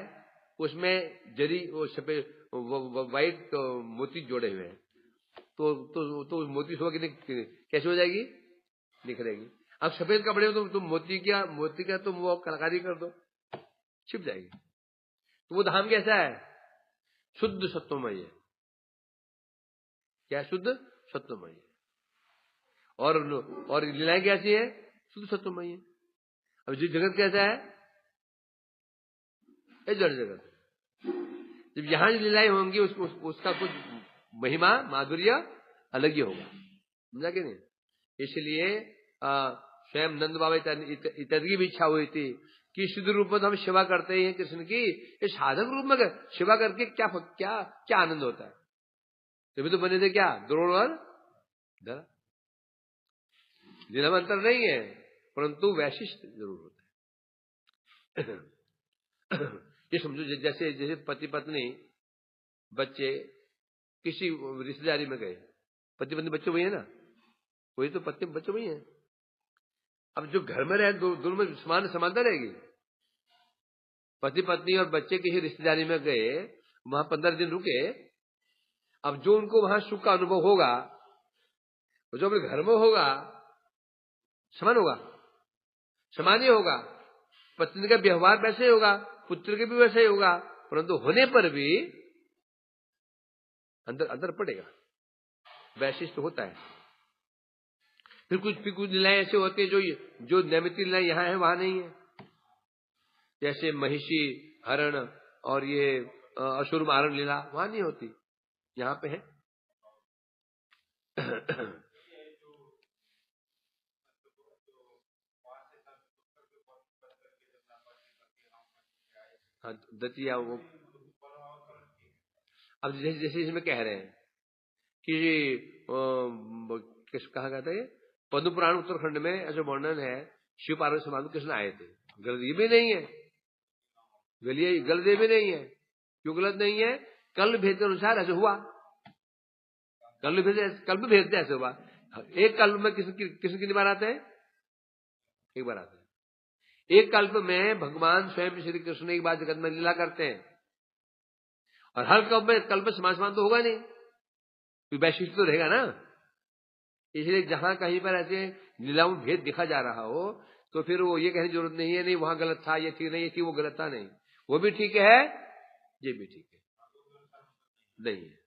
उसमें जरी वो सफेद व्हाइट मोती जोड़े हुए हैं, तो मोती सुबह कैसे हो जाएगी? निखरेगी। अब सफेद कपड़े में तुम मोती का तुम वो कलाकारी कर दो, छिप जाएगी। तो वो धाम कैसा है? शुद्ध सत्वमय है। क्या? शुद्ध सत्वमय है। और लीलाएं कैसी है? शुद्ध सत्वमय है। अब जो जगत कैसा है? ये जड़ जगत। जब यहां जो लीलाएं होंगी उसका कुछ महिमा माधुर्य अलग ही होगा, समझा कि नहीं? इसलिए स्वयं नंद बाबा इत्यादि की भी इच्छा हुई थी कि शुद्ध रूप में तो हम सेवा करते हैं कृष्ण की, ये साधक रूप में सेवा करके क्या क्या क्या आनंद होता है? तभी तो बने थे क्या? द्रोण और धरा। जिनमें अंतर नहीं है, परंतु वैशिष्ट जरूर होता है। ये समझो, जैसे पति पत्नी बच्चे किसी रिश्तेदारी में गए, पति पत्नी बच्चे वही है ना, वही तो पति बच्चे वही है। अब जो घर में रहे दोनों में समानता रहेगी। पति पत्नी और बच्चे किसी रिश्तेदारी में गए, वहां 15 दिन रुके, अब जो उनको वहां सुख का अनुभव होगा, जो अपने घर में होगा समान होगा, समान ही होगा। पत्नी का व्यवहार वैसे ही होगा, पुत्र के भी वैसे ही होगा, परंतु होने पर भी अंदर पड़ेगा, वैशिष्ट होता है। फिर कुछ लीलाएं ऐसे होते हैं जो नैमित्तिक लीलाएं यहाँ है वहां नहीं है। जैसे महिषी हरण और ये असुर मारण लीला वहां नहीं होती, यहाँ पे है। हाँ, दतिया वो अब जैसे जैसे इसमें कह रहे हैं कि किस कहा गया था ये पद्म पुराण उत्तराखंड में ऐसा वर्णन है, शिव पार्वती समाज में कृष्ण आए थे। गलत ये भी नहीं है, गलत ये भी नहीं है। क्यों गलत नहीं है? कल्प भेद के अनुसार ऐसे हुआ, कल्प भेद ऐसे हुआ। एक कल्प में कृष्ण कितनी बार आते हैं? एक बार आते हैं। एक कल्प में भगवान स्वयं श्री कृष्ण एक बार जगत में लीला करते हैं, और हर कल्प समान तो होगा नहीं, वैशिष्ट तो रहेगा ना। इसलिए जहां कहीं पर ऐसे लीलाओं में भेद दिखा जा रहा हो तो फिर वो ये कहने की जरूरत नहीं है नहीं वहां गलत था, ये ठीक नहीं, ये ठीक वो गलत था, नहीं, वो भी ठीक है, ये भी ठीक है, नहीं है।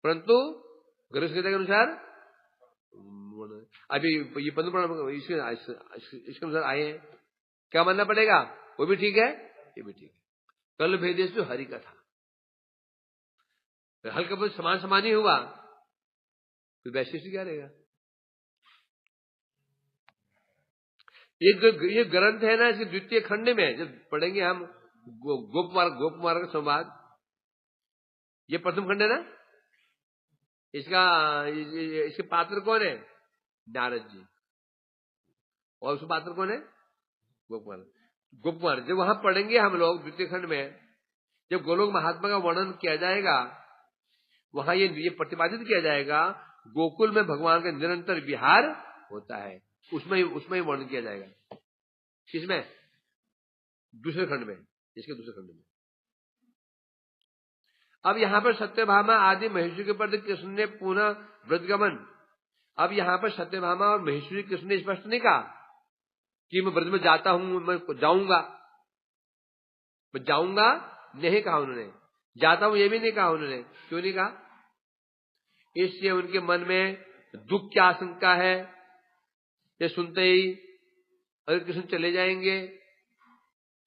परंतु ग्रंथ के अनुसार अभी ये पद्म इसके अनुसार आए हैं, क्या मानना पड़ेगा? वो भी ठीक है, ये भी ठीक है। कल भेदेश तो हरि का था, हल्का बहुत समान ही हुआ, तो वैशिष्ट क्या रहेगा? ये ग्रंथ है ना, इसके द्वितीय खंड में जब पढ़ेंगे हम गोप मार्ग संवाद, ये प्रथम खंड है ना। इसके पात्र कौन है? नारद जी। और उसके पात्र कौन है? गोपकुमार। जब वहां पढ़ेंगे हम लोग द्वितीय खंड में, जब गोलोक महात्मा का वर्णन किया जाएगा, वहां ये प्रतिपादित किया जाएगा गोकुल में भगवान का निरंतर विहार होता है, उसमें ही वर्णन किया जाएगा। किसमें? दूसरे खंड में, इसके दूसरे खंड में। अब यहां पर सत्यभामा आदि महेश्वरी के प्रति कृष्ण ने पुनः व्रतगमन। अब यहां पर सत्यभामा और महेश्वरी कृष्ण ने स्पष्ट नहीं कहा कि मैं व्रत में जाता हूं, मैं जाऊंगा नहीं कहा उन्होंने, जाता हूं ये भी नहीं कहा उन्होंने। क्यों नहीं कहा? इसलिए उनके मन में दुख की आशंका है, ये सुनते ही अगर कृष्ण चले जाएंगे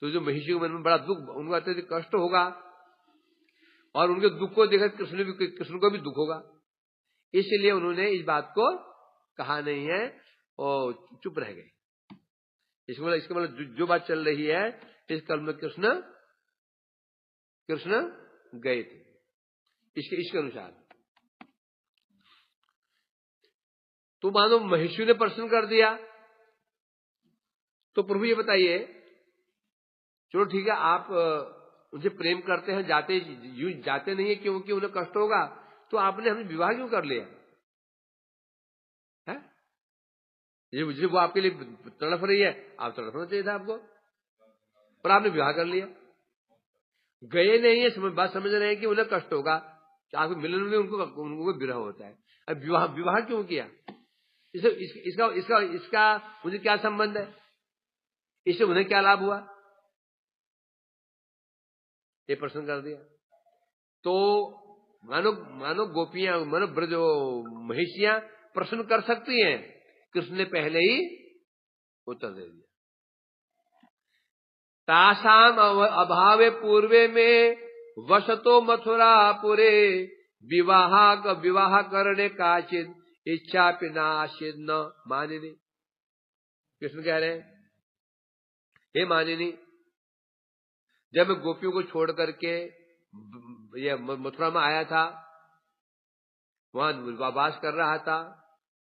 तो जो महिषी के मन में बड़ा दुख, उनको अत्यधिक कष्ट होगा, और उनके दुख को देखकर कृष्ण को भी दुख होगा। इसलिए उन्होंने इस बात को कहा नहीं है और चुप रह गए। इसके मतलब जो बात चल रही है इस कल में कृष्ण गए थे, इसके अनुसार। तो मानो महेश्वरी ने प्रश्न कर दिया, तो प्रभु ये बताइए, चलो ठीक है आप उनसे प्रेम करते हैं, जाते नहीं है क्योंकि उन्हें कष्ट होगा, तो आपने हमसे विवाह क्यों कर लिया है? ये वो आपके लिए तड़प रही है, आप तड़पना चाहिए था आपको, पर आपने विवाह कर लिया। गए नहीं है, बात समझ रहे हैं कि उन्हें कष्ट होगा, आपको मिलन में उनको विरह होता है। अब विवाह क्यों किया? इसका मुझे क्या संबंध है? इससे उन्हें क्या लाभ हुआ? ये प्रश्न कर दिया। तो मानो गोपियां, मानो ब्रज महिषियां प्रश्न कर सकती हैं, कृष्ण ने पहले ही उत्तर दे दिया। तासाम अभावे पूर्वे में वसतो मथुरापुरे विवाह करने काचित इच्छा पिनाशित न मानिनी। कृष्ण कह रहे हैं, हे मानिनी, जब मैं गोपियों को छोड़ करके ये मथुरा में आया था, वहां वास कर रहा था,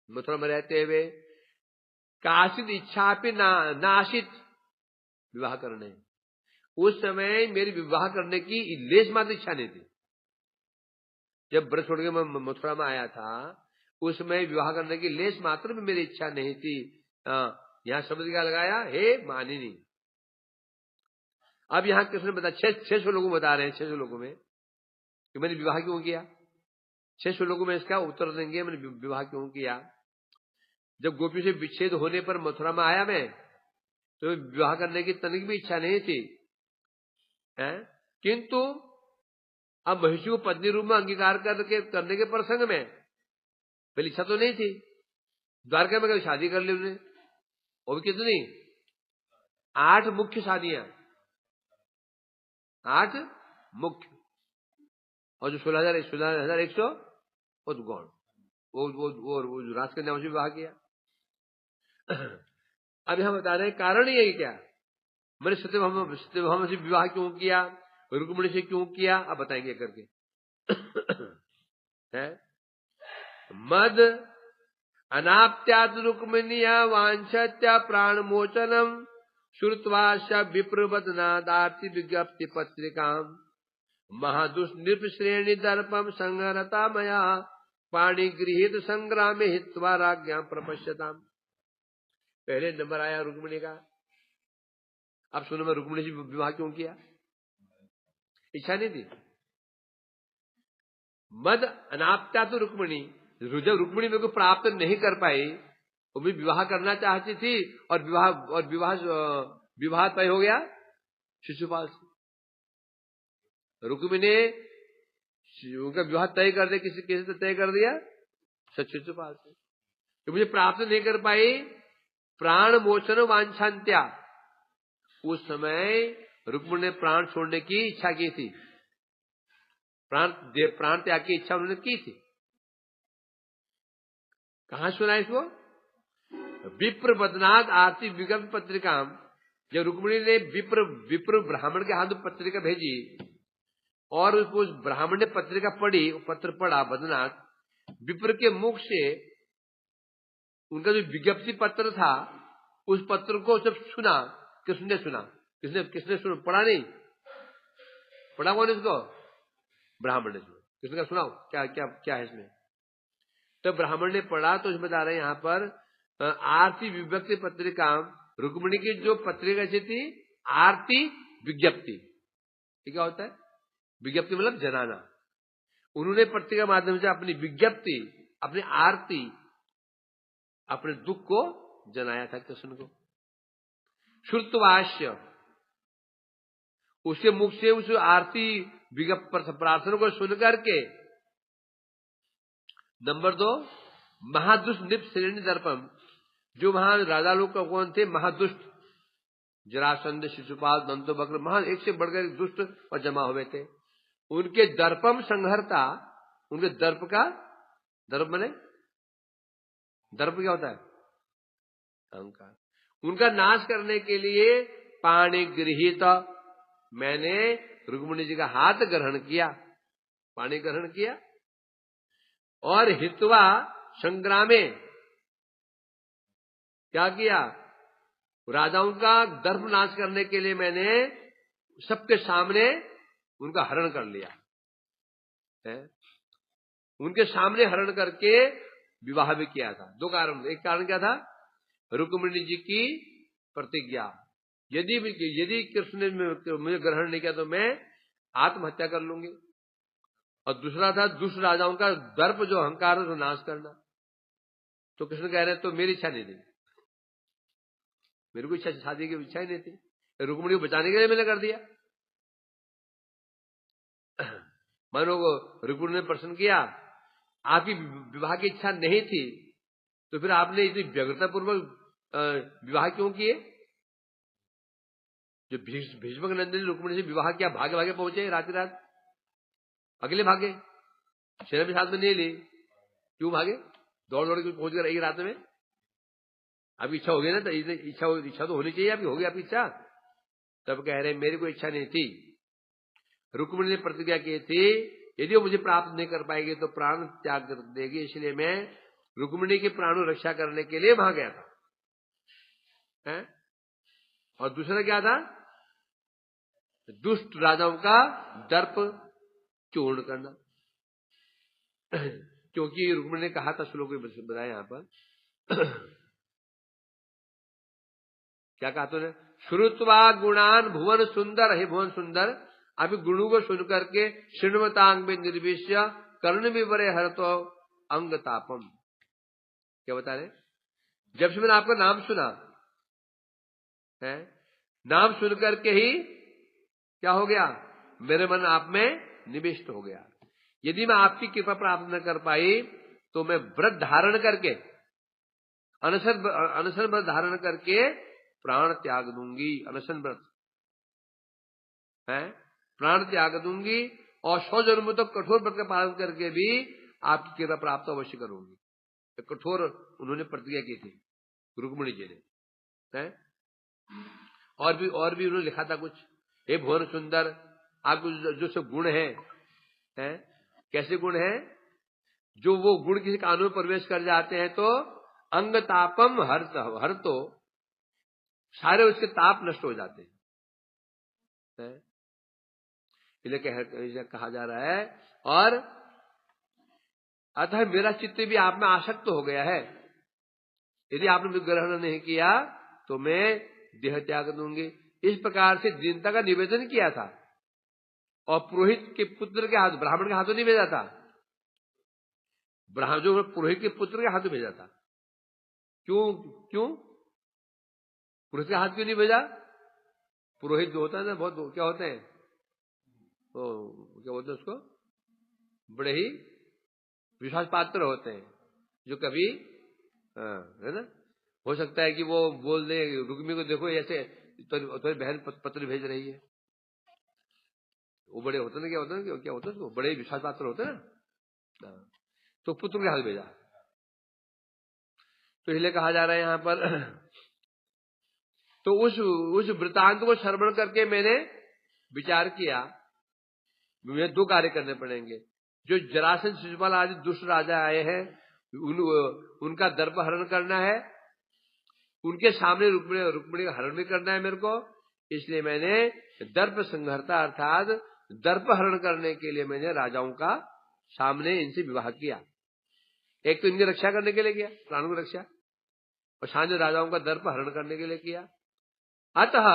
मथुरा में रहते हुए, काशित इच्छा पे नाशित विवाह करने, उस समय मेरी विवाह करने की लेश मात्र इच्छा नहीं थी। जब व्रत छोड़ के मैं मथुरा में आया था, उसमें विवाह करने की लेश मात्र भी मेरी इच्छा नहीं थी। यहां शब्द क्या लगाया? हे मानिनी। अब यहां कृष्ण बता 600 लोगों बता रहे हैं, 600 लोगों में कि मैंने विवाह क्यों किया। 600 लोगों में इसका उत्तर देंगे मैंने विवाह क्यों किया। जब गोपी से विच्छेद होने पर मथुरा में आया मैं, तो विवाह करने की तनिक भी इच्छा नहीं थी, किंतु अब महिषी को पत्नी रूप में अंगीकार करने के प्रसंग में पहले इच्छा तो नहीं थी, द्वारका में कभी शादी कर ली उन्होंने, वो भी कितनी, 8 मुख्य शादियां, 8 मुख्य, और जो 16,100 वो तो गौण, वो जो राजकन्या उसे विवाह किया। अब हम बता रहे हैं कारण यही क्या, मैंने सत्यभामा से विवाह क्यों किया, रुक्मिणी से क्यों किया, अब बताएंगे करके। है मद अनाप्त्याद रुक्मिणिया वांछत्या प्राण मोचनम श्रुत्वाश विप्रवदनादार्ति विज्ञप्ति पत्रिकाम महादुष्ट नृपश्रेणी दर्पम संहरता मया पाणी गृहीत संग्रामे हित्वा राज्ञा प्रपश्यताम। पहले नंबर आया रुक्मिणी का। अब सुनो, मैं रुक्मिणी से विवाह क्यों किया, इच्छा नहीं थी। मद अनाप्त्या तो रुक्मिणी, जब रुक्मिणी मेरे को प्राप्त नहीं कर पाई, वो भी विवाह करना चाहती थी, और विवाह तय हो गया शिशुपाल से। रुक्मिणी ने उनका विवाह तय कर दिया, किसी से तय कर दिया, शिशुपाल से। तो मुझे प्राप्त नहीं कर पाई, प्राण मोचन वांछांत्या, उस समय रुक्मिणी ने प्राण छोड़ने की इच्छा की थी, प्राण त्याग की इच्छा उन्होंने की थी। कहां सुना इसको, विप्र बदनाथ आरती विज्ञप्ति पत्रिका। जब रुक्मिणी ने विप्र ब्राह्मण के हाथ में पत्रिका भेजी, और उस ब्राह्मण ने पत्रिका पढ़ी, पत्र पढ़ा बदनाथ, विप्र के मुख से उनका जो विज्ञप्ति पत्र था, उस पत्र को जब सुना, किसने सुना, किसने सुना, पढ़ा नहीं, पढ़ा कौन इसको, ब्राह्मण ने सुना। किसने का सुनाओ, क्या है इसमें। तो ब्राह्मण ने पढ़ा, तो इसमें बता रहे हैं यहां पर आरती विज्ञप्ति पत्रिका, रुक्मिणी की जो पत्रिका ऐसी थी, आरती विज्ञप्ति, क्या होता है, विज्ञप्ति मतलब जनाना। उन्होंने पत्रिका के माध्यम से अपनी विज्ञप्ति, अपनी आरती, अपने दुख को जनाया था कृष्ण को। श्रुतवास्य, उसके मुख से उस आरती विज्ञप्ति प्रार्थना को सुनकर के। नंबर 2, महादुष्ट निप श्रेणी दर्पम, जो वहां राजा लोग का कौन थे, महादुष्ट, जरासंध, शिशुपाल, दंतोबक्र, महा एक से बढ़कर दुष्ट और जमा हुए थे। उनके दर्पम संहरता, उनके दर्प का, दर्प माने, दर्प क्या होता है, अहंकार, उनका नाश करने के लिए पाणी गृहीत, मैंने रुक्मिणी जी का हाथ ग्रहण किया, पानी ग्रहण किया, और हित्वा संग्रामे, क्या किया, राजाओं का दर्प नाश करने के लिए मैंने सबके सामने उनका हरण कर लिया है। उनके सामने हरण करके विवाह भी किया था। 2 कारण, एक कारण क्या था, रुक्मिणी जी की प्रतिज्ञा, यदि कृष्ण ने मुझे ग्रहण नहीं किया तो मैं आत्महत्या कर लूंगी, और दूसरा था दुष्ट राजाओं का दर्प, जो अहंकार है, नाश करना। तो कृष्ण कह रहे तो मेरी इच्छा नहीं थी, मेरे को इच्छा, शादी की इच्छा ही नहीं थी, रुक्मिणी को बचाने के लिए मैंने कर दिया। मानो रुक्मिणी ने प्रश्न किया, आपकी विवाह की इच्छा नहीं थी, तो फिर आपने इतनी व्यग्रता पूर्वक विवाह क्यों किए। जो भीष्मक नंदन ने रुक्मिणी से विवाह किया, भागे भागे पहुंचे, रात अगले भागे, सेना भी साथ में नहीं ली, क्यों भागे, दौड़ के पहुंच गए एक रात में। आपकी इच्छा होगी ना, तो इच्छा तो होनी चाहिए आपकी, होगी आपकी इच्छा। तब कह रहे मेरी कोई इच्छा नहीं थी, रुक्मिणी ने प्रतिज्ञा की थी, यदि वो मुझे प्राप्त नहीं कर पाएगी तो प्राण त्याग कर देगी, इसलिए मैं रुक्मिणी की प्राणों रक्षा करने के लिए वहां गया था है? और दूसरा क्या था, दुष्ट राजाओं का दर्प चूर्ण करना, क्योंकि रुक्मिणी ने कहा था, श्लोक में बताया यहां पर क्या कहा तूने, श्रुत्वा गुणान भुवन सुंदर, हे भुवन सुंदर, अभी गुणों को सुन करके श्रृणवतांग में निर्विष्य कर्ण विवरे हर तो अंग तापम। क्या बता रहे, जब से मैंने आपका नाम सुना है, नाम सुन करके ही क्या हो गया, मेरे मन आप में निविष्ट हो गया। यदि मैं आपकी कृपा प्राप्त न कर पाई तो मैं व्रत धारण करके अनशन व्रत धारण करके प्राण त्याग दूंगी। अनशन व्रत है, प्राण त्याग दूंगी और 100 जन्मों तक कठोर व्रत का पालन करके भी आपकी कृपा प्राप्त अवश्य करूंगी। तो कठोर उन्होंने प्रतिज्ञा की थी रुक्मिणी जी ने, है? और भी उन्होंने लिखा था कुछ, हे भुवन सुंदर, आपको जो सब गुण हैं, कैसे गुण हैं? जो वो गुण किसी कानून में प्रवेश कर जाते हैं तो अंग तापम हर तो सारे उसके ताप नष्ट हो जाते हैं। इसलिए कहा जा रहा है, और अतः मेरा चित्त भी आप में आसक्त हो गया है, यदि आपने ग्रहण नहीं किया तो मैं देह त्याग दूंगी। इस प्रकार से दीनता का निवेदन किया था और पुरोहित के पुत्र के हाथ, ब्राह्मण के हाथों नहीं भेजा था, जो पुरोहित के पुत्र के हाथों भेजा था। क्यों पुरोहित के हाथ क्यों नहीं भेजा? पुरोहित जो होता है ना, बहुत क्या होते हैं, तो क्या बोलते हैं उसको, बड़े ही विश्वास पात्र होते हैं, जो कभी है ना, हो सकता है कि वो बोल दे रुक्मी को, देखो ऐसे तो बहन पत्र भेज रही है। वो बड़े होते हैं, क्या होता है, बड़े विश्वास पात्र होते हैं ना, तो पुत्र के हाथ भेजा। तो इसलिए कहा जा रहा है यहां पर, तो उस वृतांत को श्रवण करके मैंने विचार किया, मुझे 2 कार्य करने पड़ेंगे। जो जरासंध शिशुपाल आदि दुष्ट राजा आए हैं, उनका दर्प हरण करना है, उनके सामने रुक्मिणी का हरण भी करना है मेरे को। इसलिए मैंने दर्प संहर्ता अर्थात दर्प हरण करने के लिए मैंने राजाओं का सामने इनसे विवाह किया। एक तो इनकी रक्षा करने के लिए किया, प्राणों की रक्षा, और सामने राजाओं का दर्प हरण करने के लिए किया। अतः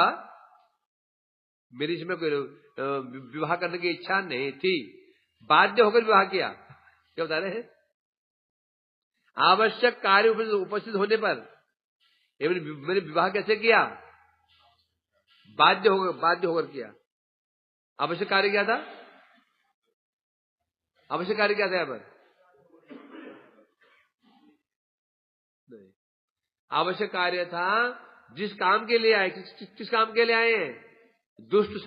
मेरी इसमें कोई विवाह करने की इच्छा नहीं थी, बाध्य होकर विवाह किया। क्या बता रहे हैं? आवश्यक कार्य उपस्थित होने पर मैंने विवाह कैसे किया? बाध्य होकर किया। आवश्यक कार्य क्या था? आवश्यक कार्य क्या था यहाँ पर? नहीं, आवश्यक कार्य था जिस काम के लिए आए, किस काम के लिए आए हैं? दुष्ट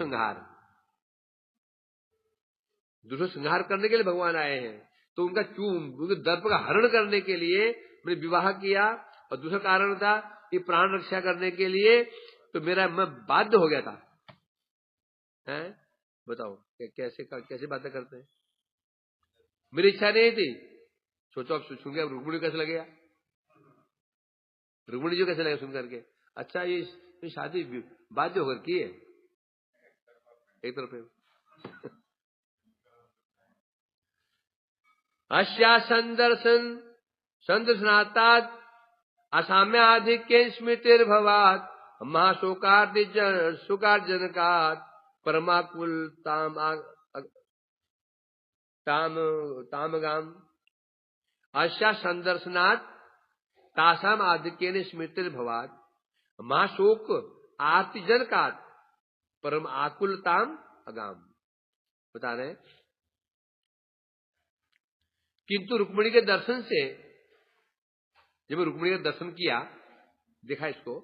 संहार करने के लिए भगवान आए हैं। तो उनके दर्प का हरण करने के लिए मैंने विवाह किया। और दूसरा कारण था कि प्राण रक्षा करने के लिए, तो मैं बाध्य हो गया था। हैं? बताओ कैसे बातें करते हैं? मेरी इच्छा नहीं थी। सोचो आप सुन, रुक्मिणी कैसे लगेगा? रुक्मिणी जी कैसे लगेगा सुन करके? अच्छा, ये शादी बाध्य होकर की है एक तरफ। अश्या संदर्शनात् असाम्याधिक्य स्मृतिर्भवात् महाशोकार्जनकात् परमाकुल तामगाम। अश्या संदर्शनात् तासाम आधिक्येन स्मृतिर्भवात् महाशोक आर्तिजनकात् परम आकुलताम अगाम। बता रहे, किंतु रुक्मिणी के दर्शन से, जब रुक्मिणी का दर्शन किया, देखा इसको,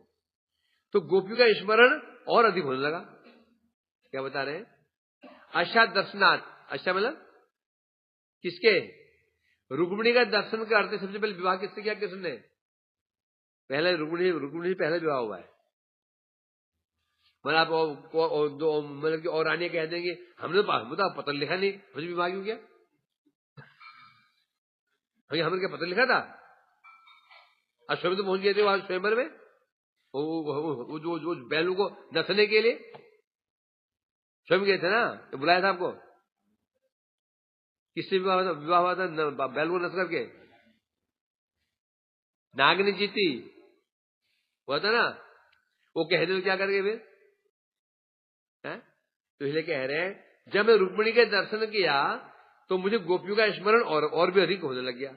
तो गोपियों का स्मरण और अधिक होने लगा। क्या बता रहे हैं? अशा दर्शनाथ, अच्छा मतलब किसके? रुक्मिणी का दर्शन करते सबसे पहले विवाह किससे किया? किसने? पहले रुक्मिणी पहले विवाह हुआ है। मतलब आप मतलब कि और रानियां कह देंगे हमने तो पत्र लिखा नहीं, मुझे विवाह क्यों किया? हमने क्या पत्र लिखा था? आज स्वयं तो पहुंच गए थे वहां स्वयंवर में, वो बैलों को नसने के लिए स्वयं गए थे ना, तो बुलाया था आपको। किससे विवाह हुआ था? बैल को नस करके नागनी जीती हुआ था ना, वो कह दे तो क्या करके फिर है? तो इसलिए कह रहे हैं, जब मैं रुक्मिणी के दर्शन किया तो मुझे गोपियों का स्मरण और भी अधिक होने लग गया।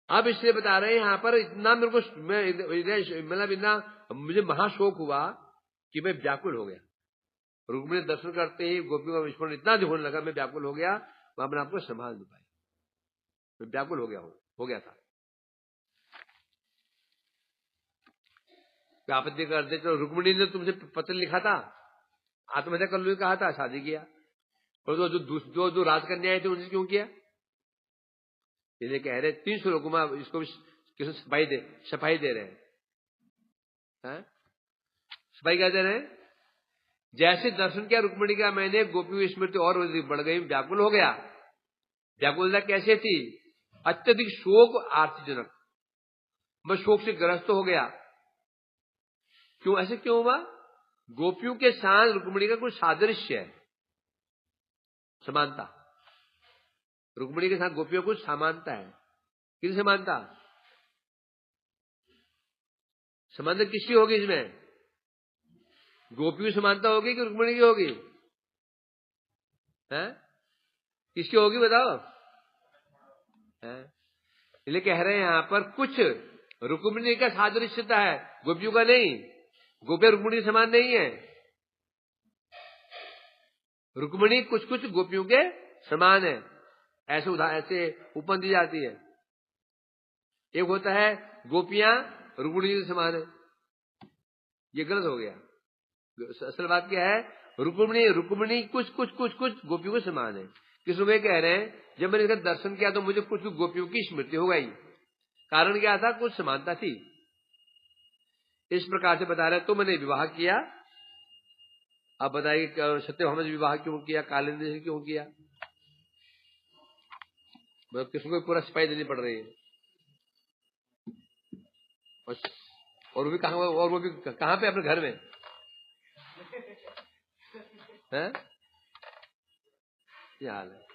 अब इसलिए बता रहे हैं यहां पर, इतना मेरे को मतलब इतना मुझे महाशोक हुआ कि मैं व्याकुल हो गया। रुक्मिणी दर्शन करते ही गोपियों का स्मरण इतना होने लगा, मैं व्याकुल हो गया, मैं अपने आपको संभाल नहीं पाया, मैं व्याकुल हो गया था। आपत्ति कर दे तो रुक्मिणी ने तुमसे पत्र लिखा था, आत्महत्या कर लो कहा था, शादी किया, और जो राजकन्या थे उनसे क्यों किया? इसलिए कह रहे 3 श्लोकों में इसको किसी सफाई दे रहे हैं। सफाई क्या दे रहे हैं? जैसे दर्शन किया रुक्मिणी का मैंने, गोपी स्मृति और बढ़ गई, व्याकुल हो गया। व्याकुलता कैसे थी? अत्यधिक शोक आर्तिजनक, मैं शोक से ग्रस्त हो गया। क्यों ऐसे क्यों हुआ? गोपियों के साथ रुक्मिणी का कुछ सादृश्य है, समानता। रुक्मिणी के साथ गोपियों को समानता है। किस समानता? समानता किसकी होगी इसमें? गोपियों की समानता होगी कि रुक्मिणी की होगी? हैं? किसकी होगी बताओ? इसलिए कह रहे हैं यहां पर कुछ रुक्मिणी का सादृश्यता है, गोपियों का नहीं। गोपियां रुक्मिणी समान नहीं है। रुक्मिणी कुछ कुछ गोपियों के समान है, ऐसे उपन दी जाती है। एक होता है गोपियां रुक्मिणी के समान है, ये गलत हो गया। असल बात क्या है? रुक्मिणी कुछ गोपियों के समान है। किस रूप में कह रहे हैं? जब मैंने इसका दर्शन किया तो मुझे कुछ गोपियों की स्मृति हो गई। कारण क्या था? कुछ समानता थी। इस प्रकार से बता रहे तो मैंने विवाह किया। अब बताइए सत्यभामा से विवाह क्यों किया, कालिंदी से क्यों किया? किसको पूरा सिपाही देनी पड़ रही है, और वो भी कहां पे? अपने घर में है। ये हाल है।